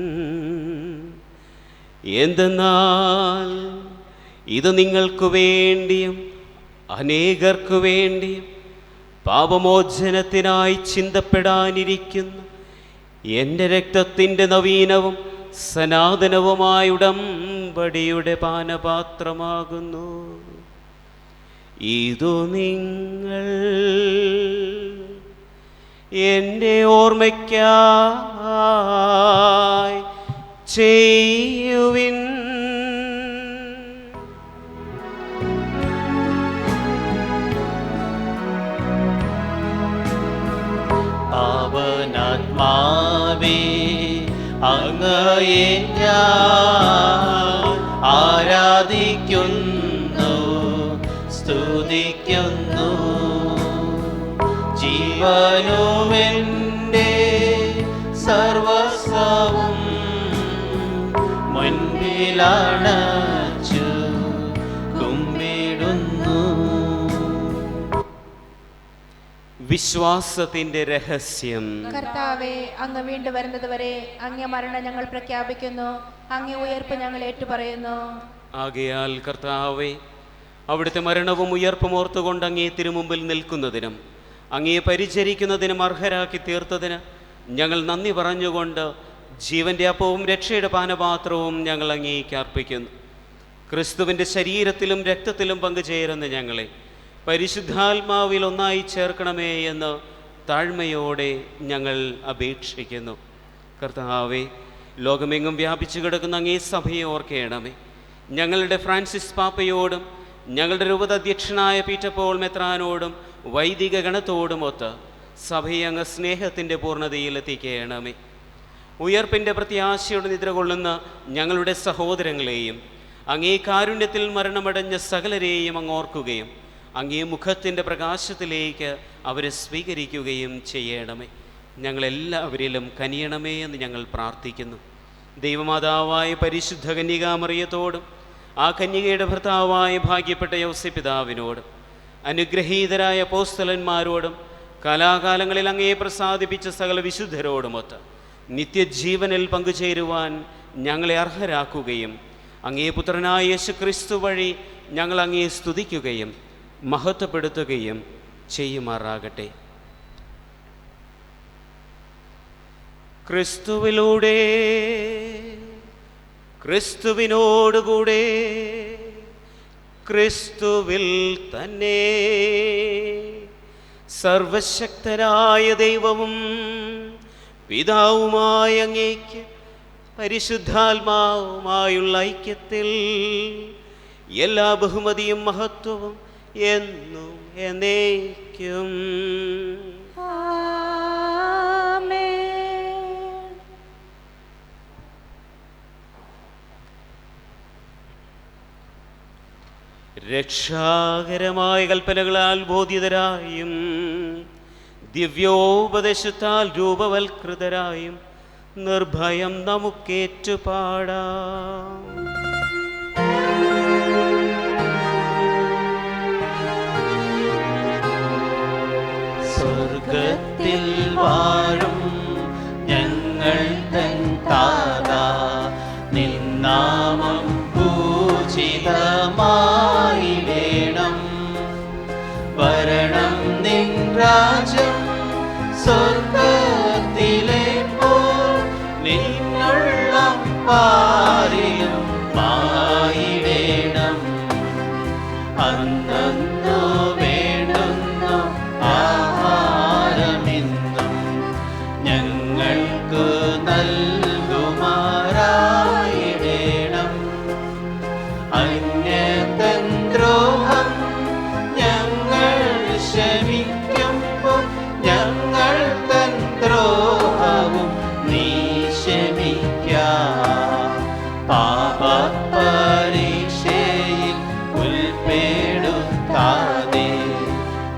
S2: എന്തെന്നാൽ ഇത് നിങ്ങൾക്ക് വേണ്ടിയും അനേകർക്കു വേണ്ടി പാപമോചനത്തിനായി ചിന്തപ്പെടാനിരിക്കുന്നു എൻ്റെ രക്തത്തിൻ്റെ നവീനവും സനാതനവുമായ ഉടമ്പടിയുടെ പാനപാത്രമാകുന്നു. ഇതു നിങ്ങൾ എൻ്റെ ഓർമ്മയ്ക്കായി ചെയ്യുവിൻ.
S1: പാവനാത്മാവേ അങ്ങയെ ഞാൻ ആരാധിക്കുന്നു, സ്തുതിക്കുന്നു. ജീവനുമെൻ്റെ സർവസ്വവും മുൻപിലണച്ചു കുമ്പിടുന്നു.
S2: വിശ്വാസത്തിന്റെ രഹസ്യം.
S3: കർത്താവേ, അങ്ങ് വീണ്ടും വരുന്നത് വരെ അങ്ങേ മരണം ഞങ്ങൾ പ്രഖ്യാപിക്കുന്നു, അങ്ങേ ഉയർപ്പ് ഞങ്ങൾ ഏറ്റുപറയുന്നു.
S2: ആകയാൽ കർത്താവേ, അവിടുത്തെ മരണവും ഉയർപ്പും ഓർത്തുകൊണ്ട് അങ്ങേ തിരുമുമ്പിൽ നിൽക്കുന്നതിനും അങ്ങയെ പരിചരിക്കുന്നതിനും അർഹരാക്കി തീർത്തതിന് ഞങ്ങൾ നന്ദി പറഞ്ഞുകൊണ്ട് ജീവന്റെ അപ്പവും രക്ഷയുടെ പാനപാത്രവും ഞങ്ങൾ അങ്ങേക്ക് അർപ്പിക്കുന്നു. ക്രിസ്തുവിൻ്റെ ശരീരത്തിലും രക്തത്തിലും പങ്കുചേരുന്ന ഞങ്ങളെ പരിശുദ്ധാത്മാവിൽ ഒന്നായി ചേർക്കണമേ എന്ന് താഴ്മയോടെ ഞങ്ങൾ അപേക്ഷിക്കുന്നു. കർത്താവേ, ലോകമെങ്ങും വ്യാപിച്ചു കിടക്കുന്ന അങ്ങേ സഭയെ ഓർക്കേണമേ. ഞങ്ങളുടെ ഫ്രാൻസിസ് പാപ്പയോടും ഞങ്ങളുടെ രൂപതാധ്യക്ഷനായ പീറ്റർ പോൾ മെത്രാനോടും വൈദിക ഗണത്തോടുമൊത്ത് സഭയെ അങ്ങ് സ്നേഹത്തിൻ്റെ പൂർണ്ണതയിൽ എത്തിക്കണമേ. ഉയർപ്പിൻ്റെ പ്രത്യാശയോട് നിദ്ര കൊള്ളുന്ന ഞങ്ങളുടെ സഹോദരങ്ങളെയും അങ്ങേ കാരുണ്യത്തിൽ മരണമടഞ്ഞ സകലരെയും അങ്ങ് ഓർക്കുകയും അങ്ങേ മുഖത്തിൻ്റെ പ്രകാശത്തിലേക്ക് അവരെ സ്വീകരിക്കുകയും ചെയ്യണമേ. ഞങ്ങളെല്ലാവരിലും കനിയണമേ എന്ന് ഞങ്ങൾ പ്രാർത്ഥിക്കുന്നു. ദൈവമാതാവായ പരിശുദ്ധ കന്യകാമറിയത്തോടും ആ കന്യകയുടെ ഭർത്താവായ ഭാഗ്യപ്പെട്ട യൗസേപ്പ് പിതാവിനോടും അനുഗ്രഹീതരായ അപ്പോസ്തലന്മാരോടും കാലാകാലങ്ങളിൽ അങ്ങയെ പ്രസാദിപ്പിച്ച സകല വിശുദ്ധരോടുമൊത്ത് നിത്യജീവനിൽ പങ്കുചേരുവാൻ ഞങ്ങളെ അർഹരാക്കുകയും അങ്ങേ പുത്രനായ യേശുക്രിസ്തു വഴി ഞങ്ങൾ അങ്ങയെ സ്തുതിക്കുകയും മഹത്വപ്പെടുത്തുകയും ചെയ്യുമാറാകട്ടെ. ക്രിസ്തുവിലൂടെ, ക്രിസ്തുവിനോടുകൂടെ, ക്രിസ്തുവിൽ തന്നെ സർവശക്തനായ ദൈവവും പിതാവുമായ അങ്ങേക്ക് പരിശുദ്ധാത്മാവുമായുള്ള ഐക്യത്തിൽ എല്ലാ ബഹുമതിയും മഹത്വവും എന്നും എന്നേക്കും. രക്ഷാകരമായ കൽപ്പനകളാൽ ബോധിതരായും ദിവ്യോപദേശത്താൽ രൂപവൽകൃതരായും നിർഭയം നമുക്കേറ്റുപാടാം.
S1: സ്വർഗത്തിൽ വാഴും ഞങ്ങൾ തൻ താതാ, നിൻ നാമം പൂജിതമായിടേണം. വരണം നിൻ രാജ്യം സ്വർഗത്തിലെ പോൽ നിന്നുള്ളം പാരിലും മായിടേണം. അന്നു വേണ്ടുന്ന ആഹാരമെന്നും ഞങ്ങൾക്ക് നൽകുമാറായിടേണം. അന്യതൻ ദ്രോഹം ഞങ്ങൾ ക്ഷമിക്കുമ്പോൾ ഞങ്ങൾ തൻ ദ്രോഹവും നീ ക്ഷമിക്കാം. പാപപരീക്ഷയിൽ ഉൾപ്പെടുത്താതെ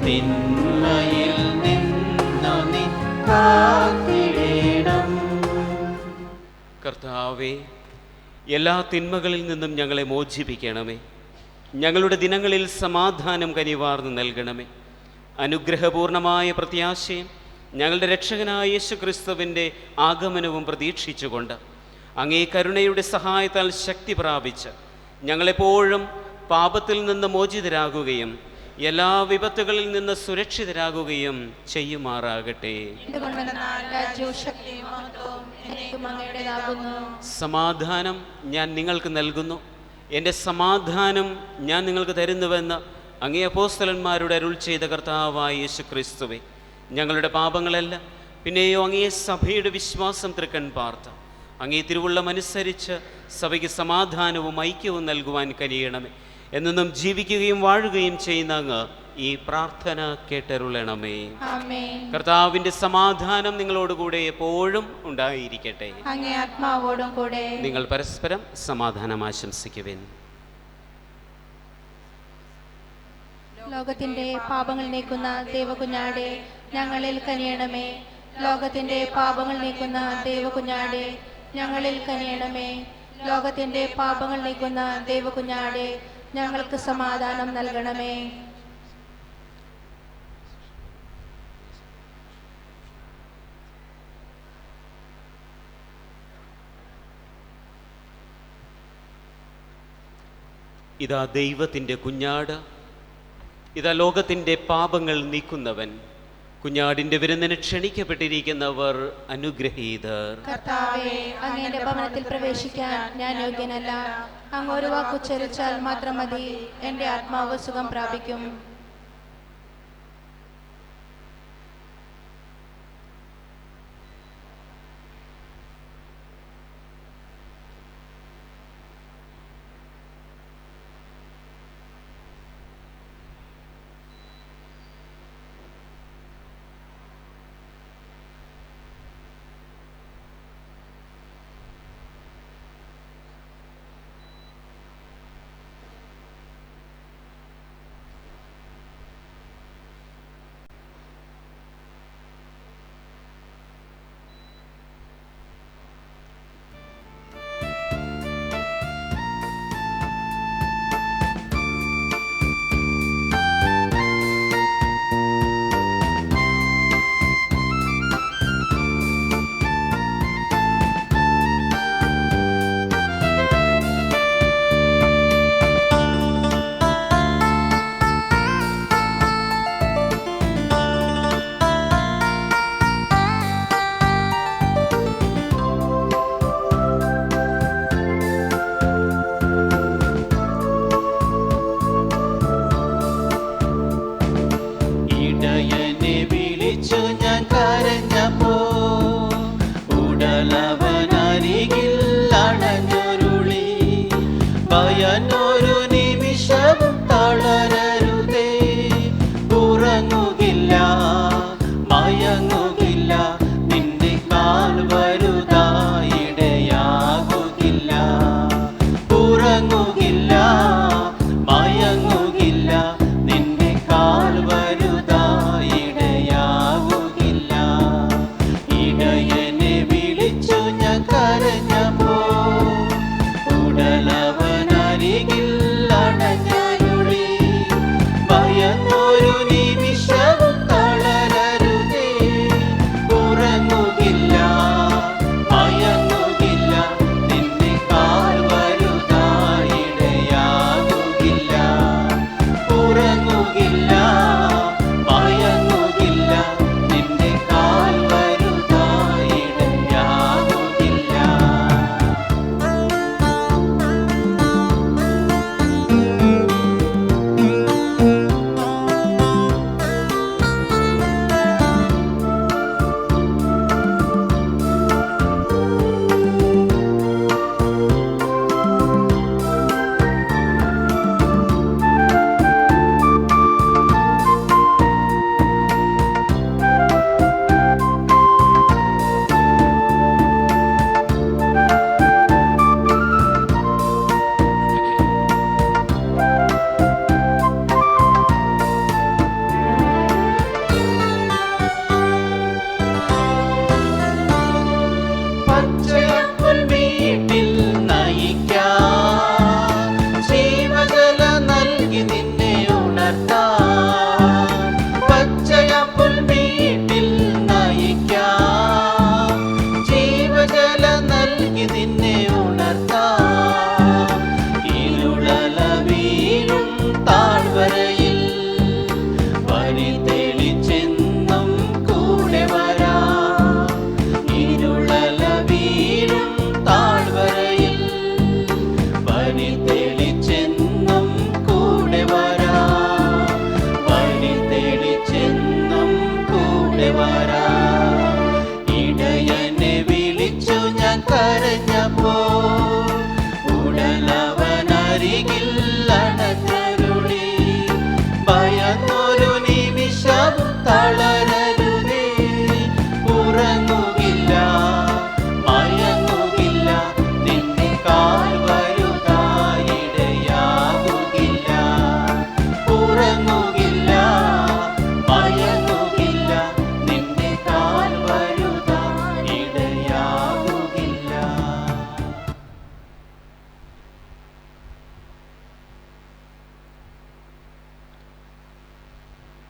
S1: തിന്മയിൽ നിന്നു നീ കാത്തിടേണം.
S2: കർത്താവേ, എല്ലാ തിന്മകളിൽ നിന്നും ഞങ്ങളെ മോചിപ്പിക്കണമേ. ഞങ്ങളുടെ ദിനങ്ങളിൽ സമാധാനം കനിവാർന്ന് നൽകണമേ. അനുഗ്രഹപൂർണമായ പ്രത്യാശയും ഞങ്ങളുടെ രക്ഷകനായ യേശുക്രിസ്തുവിൻ്റെ ആഗമനവും പ്രതീക്ഷിച്ചുകൊണ്ട് അങ്ങേ കരുണയുടെ സഹായത്താൽ ശക്തി പ്രാപിച്ച് ഞങ്ങളെപ്പോഴും പാപത്തിൽ നിന്ന് മോചിതരാകുകയും എല്ലാ വിപത്തുകളിൽ നിന്ന് സുരക്ഷിതരാകുകയും ചെയ്യുമാറാകട്ടെ.
S3: എന്തുകൊണ്ടെന്നാൽ രാജ്യവും ശക്തിയും മഹത്വവും എന്നേക്കും അങ്ങയുടേതാകുന്നു.
S2: സമാധാനം ഞാൻ നിങ്ങൾക്ക് നൽകുന്നു, എൻ്റെ സമാധാനം ഞാൻ നിങ്ങൾക്ക് തരുന്നുവെന്ന് അങ്ങേ അപ്പോസ്തലന്മാരുടെ അരുൾ ചെയ്ത കർത്താവായ യേശുക്രിസ്തുവേ, ഞങ്ങളുടെ പാപങ്ങളല്ല പിന്നെയോ അങ്ങേ സഭയുടെ വിശ്വാസം തൃക്കൺ പാർത്ത അങ്ങേ തിരുവുള്ളമനുസരിച്ച് സഭയ്ക്ക് സമാധാനവും ഐക്യവും നൽകുവാൻ കഴിയണമേ. എന്നും ജീവിക്കുകയും വാഴുകയും ചെയ്യുന്ന അങ്ങ് ഈ പ്രാർത്ഥന കേട്ടരുളണമേ.
S3: ആമേൻ.
S2: കർത്താവിൻ്റെ സമാധാനം നിങ്ങളോടുകൂടെ എപ്പോഴും ഉണ്ടായിരിക്കട്ടെ.
S3: അങ്ങേ ആത്മാവോടും കൂടെ.
S2: നിങ്ങൾ പരസ്പരം സമാധാനം ആശംസിക്കുവിൻ.
S3: ലോകത്തിന്റെ പാപങ്ങൾ നീക്കുന്ന ദൈവകുഞ്ഞാടെ ഞങ്ങളിൽ കനിയണമേ. ലോകത്തിന്റെ പാപങ്ങൾ നീക്കുന്ന ദൈവകുഞ്ഞാടെ ഞങ്ങളിൽ കനിയണമേ. ലോകത്തിന്റെ പാപങ്ങൾ നീക്കുന്ന ദൈവകുഞ്ഞാടെ ഞങ്ങൾക്ക് സമാധാനം നൽകണമേ.
S2: ഇതാ ദൈവത്തിൻ്റെ കുഞ്ഞാട്, ഇതാ ലോകത്തിൻ്റെ പാപങ്ങൾ നീക്കുന്നവൻ. കുഞ്ഞാടിൻ്റെ വിരുന്നിന് ക്ഷണിക്കപ്പെട്ടിരിക്കുന്നവർ അനുഗ്രഹീതർ.
S3: കർത്താവേ, അങ്ങയുടെ ഭവനത്തിൽ പ്രവേശിക്കാൻ ഞാൻ യോഗ്യനല്ല. അങ്ങ് ഒരു വാക്കുച്ചരിച്ചാൽ മാത്രം മതി, എൻ്റെ ആത്മാവ് സുഖം പ്രാപിക്കും.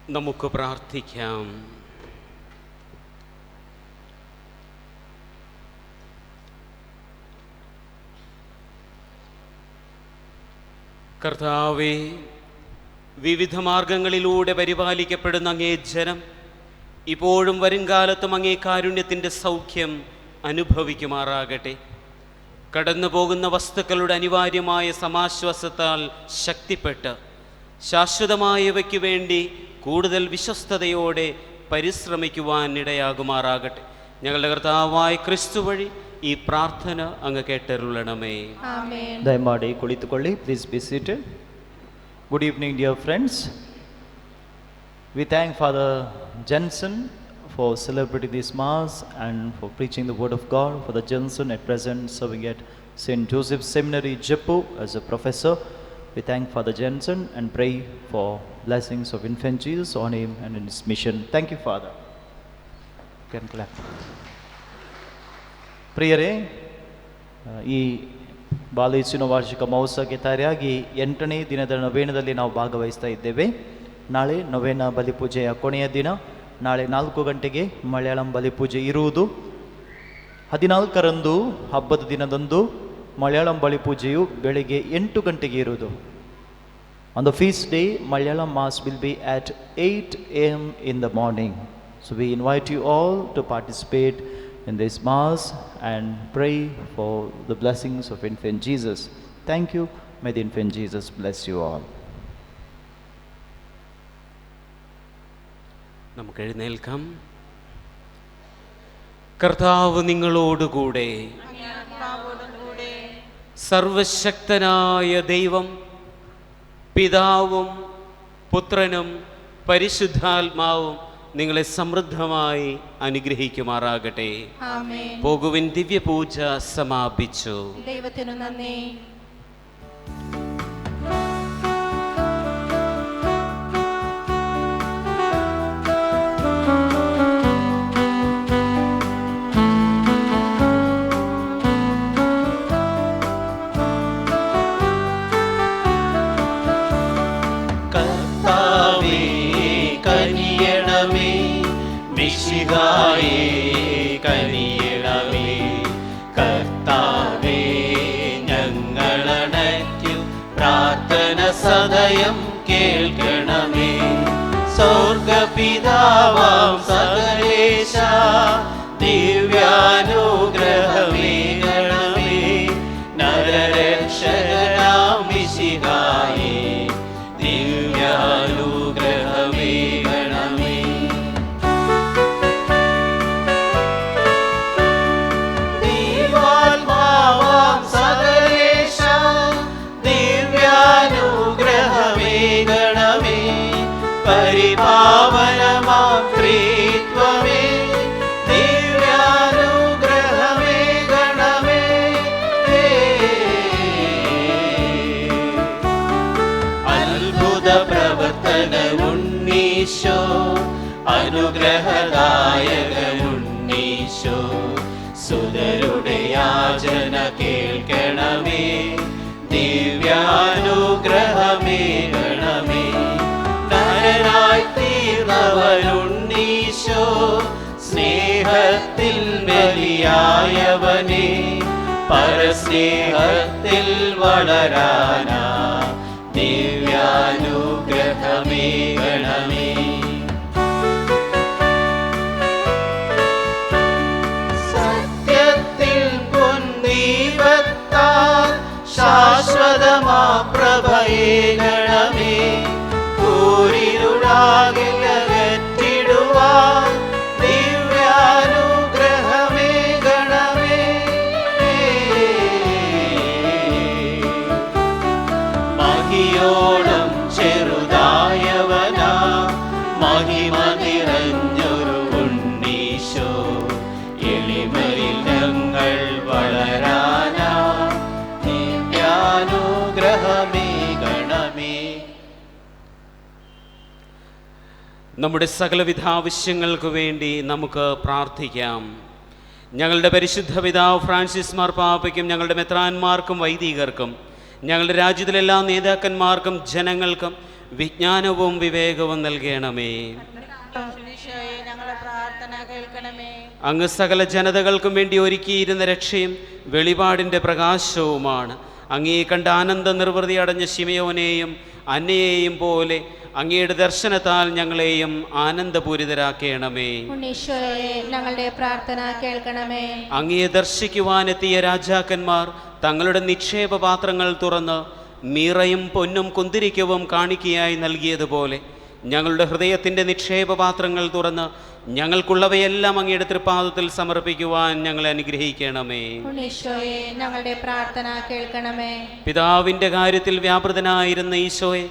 S2: നമുക്ക് പ്രാർത്ഥിക്കാം. കർത്താവേ, വിവിധ മാർഗങ്ങളിലൂടെ പരിപാലിക്കപ്പെടുന്ന അങ്ങേ ജനം ഇപ്പോഴും വരുംകാലത്തും അങ്ങേ കാരുണ്യത്തിൻ്റെ സൗഖ്യം അനുഭവിക്കുമാറാകട്ടെ. കടന്നു പോകുന്ന വസ്തുക്കളുടെ അനിവാര്യമായ സമാശ്വാസത്താൽ ശക്തിപ്പെട്ട് ശാശ്വതമായവയ്ക്ക് വേണ്ടി കൂടുതൽ വിശ്വസ്തയോടെ പരിശ്രമിക്കുവാൻ ഇടയാകുമാറാകട്ടെ. ഞങ്ങളുടെ കർത്താവായ ക്രിസ്തു വഴി ഈ പ്രാർത്ഥന അങ്ങ് കേട്ടരുളണമേ.
S3: ആമേൻ.
S5: ദയമാടി കുളിത്തുകൊള്ളി. Please be seated. Good evening, dear friends. We thank Father Jensen for celebrating this Mass and for preaching the Word of God. Father Jensen at present serving at St. Joseph's Seminary, Jaipur as a professor. We thank Father Jensen and pray for blessings of infant Jesus on him and in his mission. Thank you, Father. You can clap. ಪ್ರಿಯರೇ, ಈ ಬಾಲಯೇಸುವಿನ ವಾರ್ಷಿಕ ಮಹೋತ್ಸವಕ್ಕೆ ತಯಾರಿಯಾಗಿ 8ನೇ ದಿನದ ನವೇನದಲ್ಲಿ ನಾವು ಭಾಗವಹಿಸ್ತಾ ಇದ್ದೇವೆ. ನಾಳೆ ನವೇನ ಬಲಿಪೂಜೆಯ ಕೊನೆಯ ದಿನ. ನಾಳೆ 4 ಗಂಟೆಗೆ ಮಲಯಾಳಂ ಬಲಿಪೂಜೆ ಇರುವುದು. 14ರಂದು ಹಬ್ಬದ ದಿನದಂದು ಮಲಯಾಳಂ ಬಲಿಪೂಜೆಯು ಬೆಳಗ್ಗೆ 8 ಗಂಟೆಗೆ ಇರುವುದು. On the feast day, Malayalam Mass will be at 8 a.m. in the morning. So we invite you all to participate in this Mass and pray for the blessings of infant Jesus. Thank you. May the infant Jesus bless you all.
S2: നമുക്ക് എഴുന്നേൽക്കാം. കർത്താവ് നിങ്ങളോടുകൂടെ. സർവശക്തനായ ദൈവം പിതാവും പുത്രനും പരിശുദ്ധാത്മാവും നിങ്ങളെ സമൃദ്ധമായി അനുഗ്രഹിക്കുമാറാകട്ടെ.
S3: ആമേൻ.
S2: പോകുവിൻ, ദിവ്യപൂജ സമാപിച്ചു.
S3: ദൈവത്തിനു നന്ദി.
S1: കർത്താവേ കനിയണമേ, മിശിഹായേ കനിയണമേ. കർത്താവേ ഞങ്ങളണയ്ക്കു പ്രാർത്ഥന സദയം കേൾക്കണമേ. സ്വർഗപിതാവാം സകലേശ ദിവ്യാനുഗ്രഹമേകണമേ. നരരക്ഷകനാം മിശിഹായേ ദിവ്യാനുഗ്രഹമേകണമേ. ദൈവാത്മാവാം സകലേശ ദിവ്യാനുഗ്രഹമേകണമേ. പരിപാവനമാം ത്രിത്വമേ ദിവ്യാനുഗ്രഹമേകണമേ. അത്ഭുത പ്രവർത്തനമുണ്ണീശോ, അനുഗ്രഹദായകമുണ്ണീശോ. സുതരുടെ യാചന കേൾക്കണമേ, ദിവ്യാനുഗ്രഹമേകണമേ. നരനായി തീർന്നവനുണ്ണീശോ, സ്നേഹത്തിൽ ബലിയായവനെ. പരസ്നേഹത്തിൽ വളരാനാ ദിവ്യാനുഗ്രഹമേകണമേ. സത്യത്തിൽ പൊൻദീപത്താൽ ശാശ്വതമാ പ്രഭയേകണമേ. കൂരിരുളാകിലകറ്റിടുവാൻ ദിവ്യാനുഗ്രഹമേകണമേ. മഹിയോളം ചെറുതായവനാ മഹിമ നിറഞ്ഞൊരു ഉണ്ണീശോ. എളിമയിൽ ഞങ്ങൾ വളരാനാ ദിവ്യാനുഗ്രഹമേകണമേ.
S2: നമ്മുടെ സകലവിധ ആവശ്യങ്ങൾക്ക് വേണ്ടി നമുക്ക് പ്രാർത്ഥിക്കാം. ഞങ്ങളുടെ പരിശുദ്ധ പിതാവ് ഫ്രാൻസിസ് മാർപ്പാപ്പയ്ക്കും ഞങ്ങളുടെ മെത്രാന്മാർക്കും വൈദികർക്കും ഞങ്ങളുടെ രാജ്യത്തിലെ എല്ലാ നേതാക്കന്മാർക്കും ജനങ്ങൾക്കും വിജ്ഞാനവും വിവേകവും നൽകണമേ.
S3: ഈശോയെ ഞങ്ങളുടെ പ്രാർത്ഥന കേൾക്കണമേ.
S2: അങ്ങ് സകല ജനതകൾക്കും വേണ്ടി ഒരുക്കിയിരുന്ന രക്ഷയും വെളിപാടിൻ്റെ പ്രകാശവുമാണ്. അങ്ങേ കണ്ട ആനന്ദ നിർവൃതി അടഞ്ഞ ശിമയോനെയും അന്നയെയും പോലെ അങ്ങയുടെ ദർശനത്താൽ ഞങ്ങളെയും ആനന്ദപൂരിതരാക്കണമേ.
S3: ഈശോയെ ഞങ്ങളുടെ പ്രാർത്ഥന കേൾക്കണമേ.
S2: അങ്ങയെ ദർശിക്കുവാനെത്തിയ രാജാക്കന്മാർ തങ്ങളുടെ നിക്ഷേപ പാത്രങ്ങൾ തുറന്ന് മീറയും പൊന്നും കുന്തിരിക്കവും കാണിക്കയായി നൽകിയതുപോലെ ഞങ്ങളുടെ ഹൃദയത്തിൻ്റെ നിക്ഷേപ പാത്രങ്ങൾ തുറന്ന് ഞങ്ങൾക്കുള്ളവയെല്ലാം അങ്ങയുടെ തൃപ്പാദത്തിൽ സമർപ്പിക്കുവാൻ ഞങ്ങളെ അനുഗ്രഹിക്കണമേ.
S3: ഈശോയെ ഞങ്ങളുടെ പ്രാർത്ഥന കേൾക്കണമേ.
S2: പിതാവിൻ്റെ കാര്യത്തിൽ വ്യാപൃതനായിരുന്ന ഈശോയെ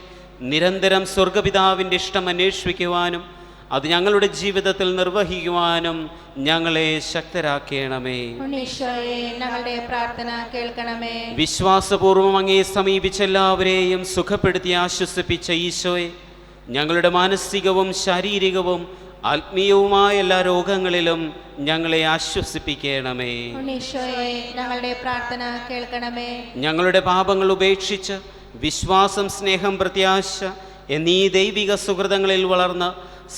S2: നിരന്തരം സ്വർഗപിതാവിൻ്റെ ഇഷ്ടം അന്വേഷിക്കുവാനും അത് ഞങ്ങളുടെ ജീവിതത്തിൽ നിർവഹിക്കുവാനും ഞങ്ങളെ ശക്തരാക്കണമേ.
S3: ഈശോയെ ഞങ്ങളുടെ പ്രാർത്ഥന കേൾക്കണമേ.
S2: വിശ്വാസപൂർവം അങ്ങയെ സമീപിച്ച എല്ലാവരെയും സുഖപ്പെടുത്തി ആശ്വസിപ്പിച്ച ഈശോയെ ഞങ്ങളുടെ മാനസികവും ശാരീരികവും ആത്മീയവുമായ എല്ലാ രോഗങ്ങളിലും ഞങ്ങളെ ആശ്വസിപ്പിക്കണമേ.
S3: ഈശോയെ ഞങ്ങളുടെ പ്രാർത്ഥന കേൾക്കണമേ.
S2: ഞങ്ങളുടെ പാപങ്ങൾ ഉപേക്ഷിച്ച് വിശ്വാസം, സ്നേഹം, പ്രത്യാശ എന്നീ ദൈവിക സുഹൃതങ്ങളിൽ വളർന്ന്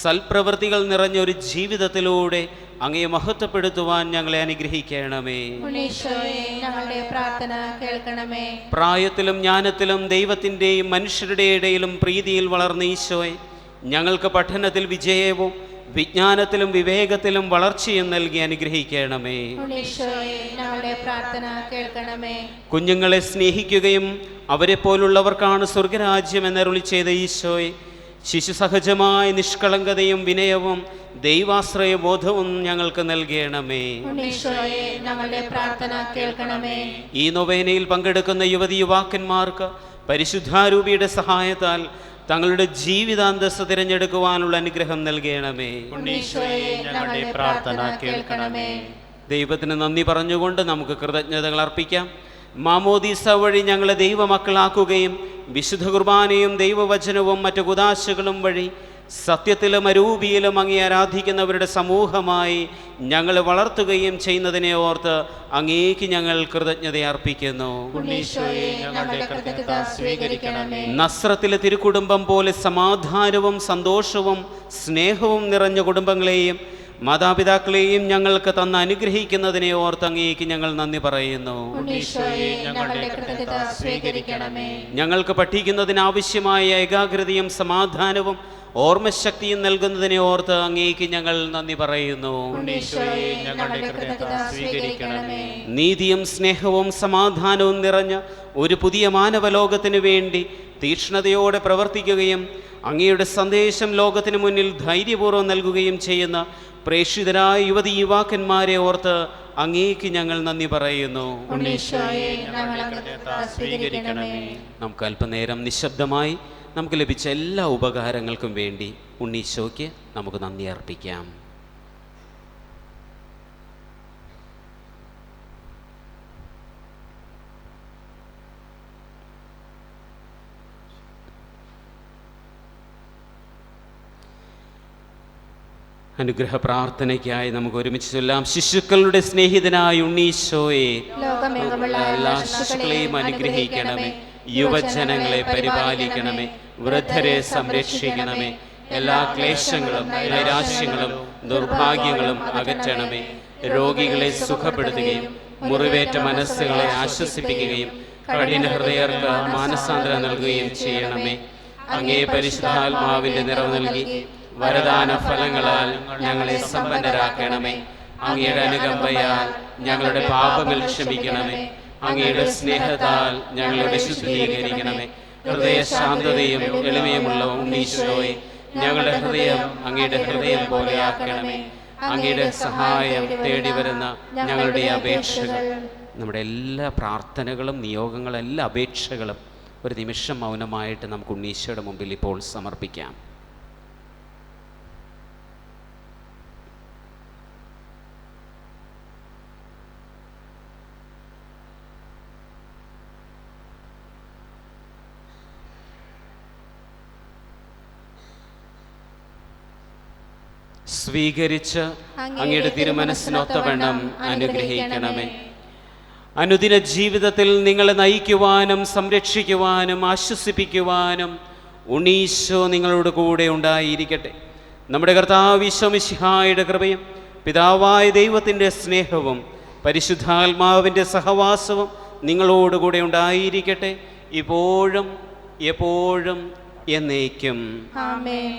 S2: സൽപ്രവൃത്തികൾ നിറഞ്ഞ ഒരു ജീവിതത്തിലൂടെ അങ്ങയെ മഹത്വപ്പെടുത്തുവാൻ ഞങ്ങളെ അനുഗ്രഹിക്കണമേ.
S3: ഈശോയെ ഞങ്ങളുടെ പ്രാർത്ഥന കേൾക്കണമേ.
S2: പ്രായത്തിലും ജ്ഞാനത്തിലും ദൈവത്തിൻ്റെയും മനുഷ്യരുടെ ഇടയിലും പ്രീതിയിൽ വളർന്ന ഈശോയെ ഞങ്ങൾക്ക് പഠനത്തിൽ വിജയവും വിജ്ഞാനത്തിലും വിവേകത്തിലും വളർച്ചയും നൽകി അനുഗ്രഹിക്കണമേ.
S3: ഈശോയെ ഞങ്ങളുടെ പ്രാർത്ഥന കേൾക്കണമേ.
S2: കുഞ്ഞുങ്ങളെ സ്നേഹിക്കുകയും അവരെ പോലുള്ളവർക്കാണ് സ്വർഗരാജ്യം എന്നരുളി ചെയ്ത ഈശോയെ ശിശുസഹജമായ നിഷ്കളങ്കതയും വിനയവും ദൈവാശ്രയ ബോധവും ഞങ്ങൾക്ക് നൽകണമേ.
S3: ഈശോയെ ഞങ്ങളുടെ പ്രാർത്ഥന കേൾക്കണമേ.
S2: ഈ നൊവേനയിൽ പങ്കെടുക്കുന്ന യുവതി യുവാക്കന്മാർക്ക് പരിശുദ്ധാരൂപിയുടെ സഹായത്താൽ തങ്ങളുടെ ജീവിതാന്തസ്സ് തിരഞ്ഞെടുക്കുവാനുള്ള അനുഗ്രഹം നൽകണമേ.
S3: ഈശോയെ ഞങ്ങളുടെ പ്രാർത്ഥന കേൾക്കണമേ.
S2: ദൈവത്തിന് നന്ദി പറഞ്ഞുകൊണ്ട് നമുക്ക് കൃതജ്ഞതകൾ അർപ്പിക്കാം. മാമോദീസ വഴി ഞങ്ങളെ ദൈവമക്കളാക്കുകയും വിശുദ്ധ കുർബാനയും ദൈവവചനവും മറ്റു കുദാശകളും വഴി സത്യത്തിലും അരൂപിയിലും അങ്ങേ ആരാധിക്കുന്നവരുടെ സമൂഹമായി ഞങ്ങളെ വളർത്തുകയും ചെയ്യുന്നതിനെ ഓർത്ത് അങ്ങേക്ക് ഞങ്ങൾ കൃതജ്ഞത അർപ്പിക്കുന്നു.
S3: ഈശോയെ ഞങ്ങളുടെ കൃതജ്ഞത സ്വീകരിക്കണമേ.
S2: നസ്രത്തിലെ തിരുക്കുടുംബം പോലെ സമാധാനവും സന്തോഷവും സ്നേഹവും നിറഞ്ഞ കുടുംബങ്ങളെയും മാതാപിതാക്കളെയും ഞങ്ങൾക്ക് തന്ന് അനുഗ്രഹിക്കുന്നതിനെ ഓർത്ത് അങ്ങേക്ക് ഞങ്ങൾ നന്ദി പറയുന്നു.
S3: ഈശോയെ ഞങ്ങളുടെ കൃതജ്ഞത സ്വീകരിക്കണമേ.
S2: ഞങ്ങൾക്ക് പഠിക്കുന്നതിനാവശ്യമായ ഏകാഗ്രതയും സമാധാനവും ഓർമ്മശക്തിയും നൽകുന്നതിനെ ഓർത്ത് അങ്ങേക്ക് ഞങ്ങൾ നന്ദി പറയുന്നു.
S3: ഈശോയെ ഞങ്ങളുടെ കൃതജ്ഞത സ്വീകരിക്കണമേ.
S2: നീതിയും സ്നേഹവും സമാധാനവും നിറഞ്ഞ ഒരു പുതിയ മാനവലോകത്തിനു വേണ്ടി തീക്ഷ്ണതയോടെ പ്രവർത്തിക്കുകയും അങ്ങയുടെ സന്ദേശം ലോകത്തിനു മുന്നിൽ ധൈര്യപൂർവ്വം നൽകുകയും ചെയ്യുന്ന പ്രേക്ഷിതരായ യുവതി യുവാക്കന്മാരെ ഓർത്ത് അങ്ങേക്ക് ഞങ്ങൾ നന്ദി പറയുന്നു.
S3: ഈശോയെ ഞങ്ങളുടെ കൃതജ്ഞത സ്വീകരിക്കണമേ.
S2: നമുക്ക് അല്പനേരം നിശബ്ദമായി നമുക്ക് ലഭിച്ച എല്ലാ ഉപകാരങ്ങൾക്കും വേണ്ടി ഉണ്ണീശോയ്ക്ക് നമുക്ക് നന്ദി അർപ്പിക്കാം. അനുഗ്രഹ പ്രാർത്ഥനയ്ക്കായി നമുക്ക് ഒരുമിച്ച് ചൊല്ലാം. ശിശുക്കളുടെ സ്നേഹിതനായ ഉണ്ണീശോയെ എല്ലാ ശിശുക്കളെയും അനുഗ്രഹിക്കണമേ. യുവജനങ്ങളെ പരിപാലിക്കണമേ. വൃദ്ധരെ സംരക്ഷിക്കണമേ. എല്ലാ ക്ലേശങ്ങളും നൈരാശ്യങ്ങളും ദുർഭാഗ്യങ്ങളും അകറ്റണമേ. രോഗികളെ സുഖപ്പെടുത്തുകയും മുറിവേറ്റ മനസ്സുകളെ ആശ്വസിപ്പിക്കുകയും കഠിന ഹൃദയർക്ക് മാനസാന്തരം നൽകുകയും ചെയ്യണമേ. അങ്ങേ പരിശുദ്ധാത്മാവിന്റെ നിറവ് നൽകി വരദാന ഫലങ്ങളാൽ ഞങ്ങളെ സമ്പന്നരാക്കണമേ. അങ്ങയുടെ അനുകമ്പയാൽ ഞങ്ങളുടെ പാപങ്ങൾ ക്ഷമിക്കണമേ. അങ്ങയുടെ സ്നേഹത്താൽ ഞങ്ങളെ വിശുദ്ധീകരിക്കണമേ. ഹൃദയശാന്തതയും എളിമയുമുള്ള ഉണ്ണീശോയെ ഞങ്ങളുടെ ഹൃദയം അങ്ങയുടെ ഹൃദയം പോലെയാക്കണമേ. അങ്ങയുടെ സഹായം തേടി വരുന്ന ഞങ്ങളുടെ അപേക്ഷകൾ, നമ്മുടെ എല്ലാ പ്രാർത്ഥനകളും നിയോഗങ്ങളും എല്ലാ അപേക്ഷകളും ഒരു നിമിഷം മൗനമായിട്ട് നമുക്ക് ഉണ്ണീശോയുടെ മുമ്പിൽ ഇപ്പോൾ സമർപ്പിക്കാം. സ്വീകരിച്ച് അങ്ങയുടെ തിരുമനസ്സിനൊത്തവണ്ണം അനുഗ്രഹിക്കണമേ. അനുദിന ജീവിതത്തിൽ നിങ്ങളെ നയിക്കുവാനും സംരക്ഷിക്കുവാനും ആശ്വസിപ്പിക്കുവാനും ഉണ്ണീശോ നിങ്ങളുടെ കൂടെ ഉണ്ടായിരിക്കട്ടെ. നമ്മുടെ കർത്താവ് ഈശോ മിശിഹായുടെ കൃപയും പിതാവായ ദൈവത്തിൻ്റെ സ്നേഹവും പരിശുദ്ധാത്മാവിൻ്റെ സഹവാസവും നിങ്ങളോടുകൂടെ ഉണ്ടായിരിക്കട്ടെ, ഇപ്പോഴും എപ്പോഴും എന്നേക്കും.
S3: ആമേൻ.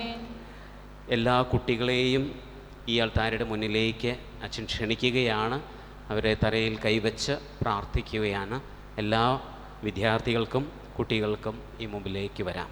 S2: എല്ലാ കുട്ടികളെയും ഈ ആൾത്താരുടെ മുന്നിലേക്ക് അച്ഛൻ ക്ഷണിക്കുകയാണ്. അവരെ തറയിൽ കൈവച്ച് പ്രാർത്ഥിക്കുകയാണ്. എല്ലാ വിദ്യാർത്ഥികൾക്കും കുട്ടികൾക്കും ഈ മുമ്പിലേക്ക് വരാം.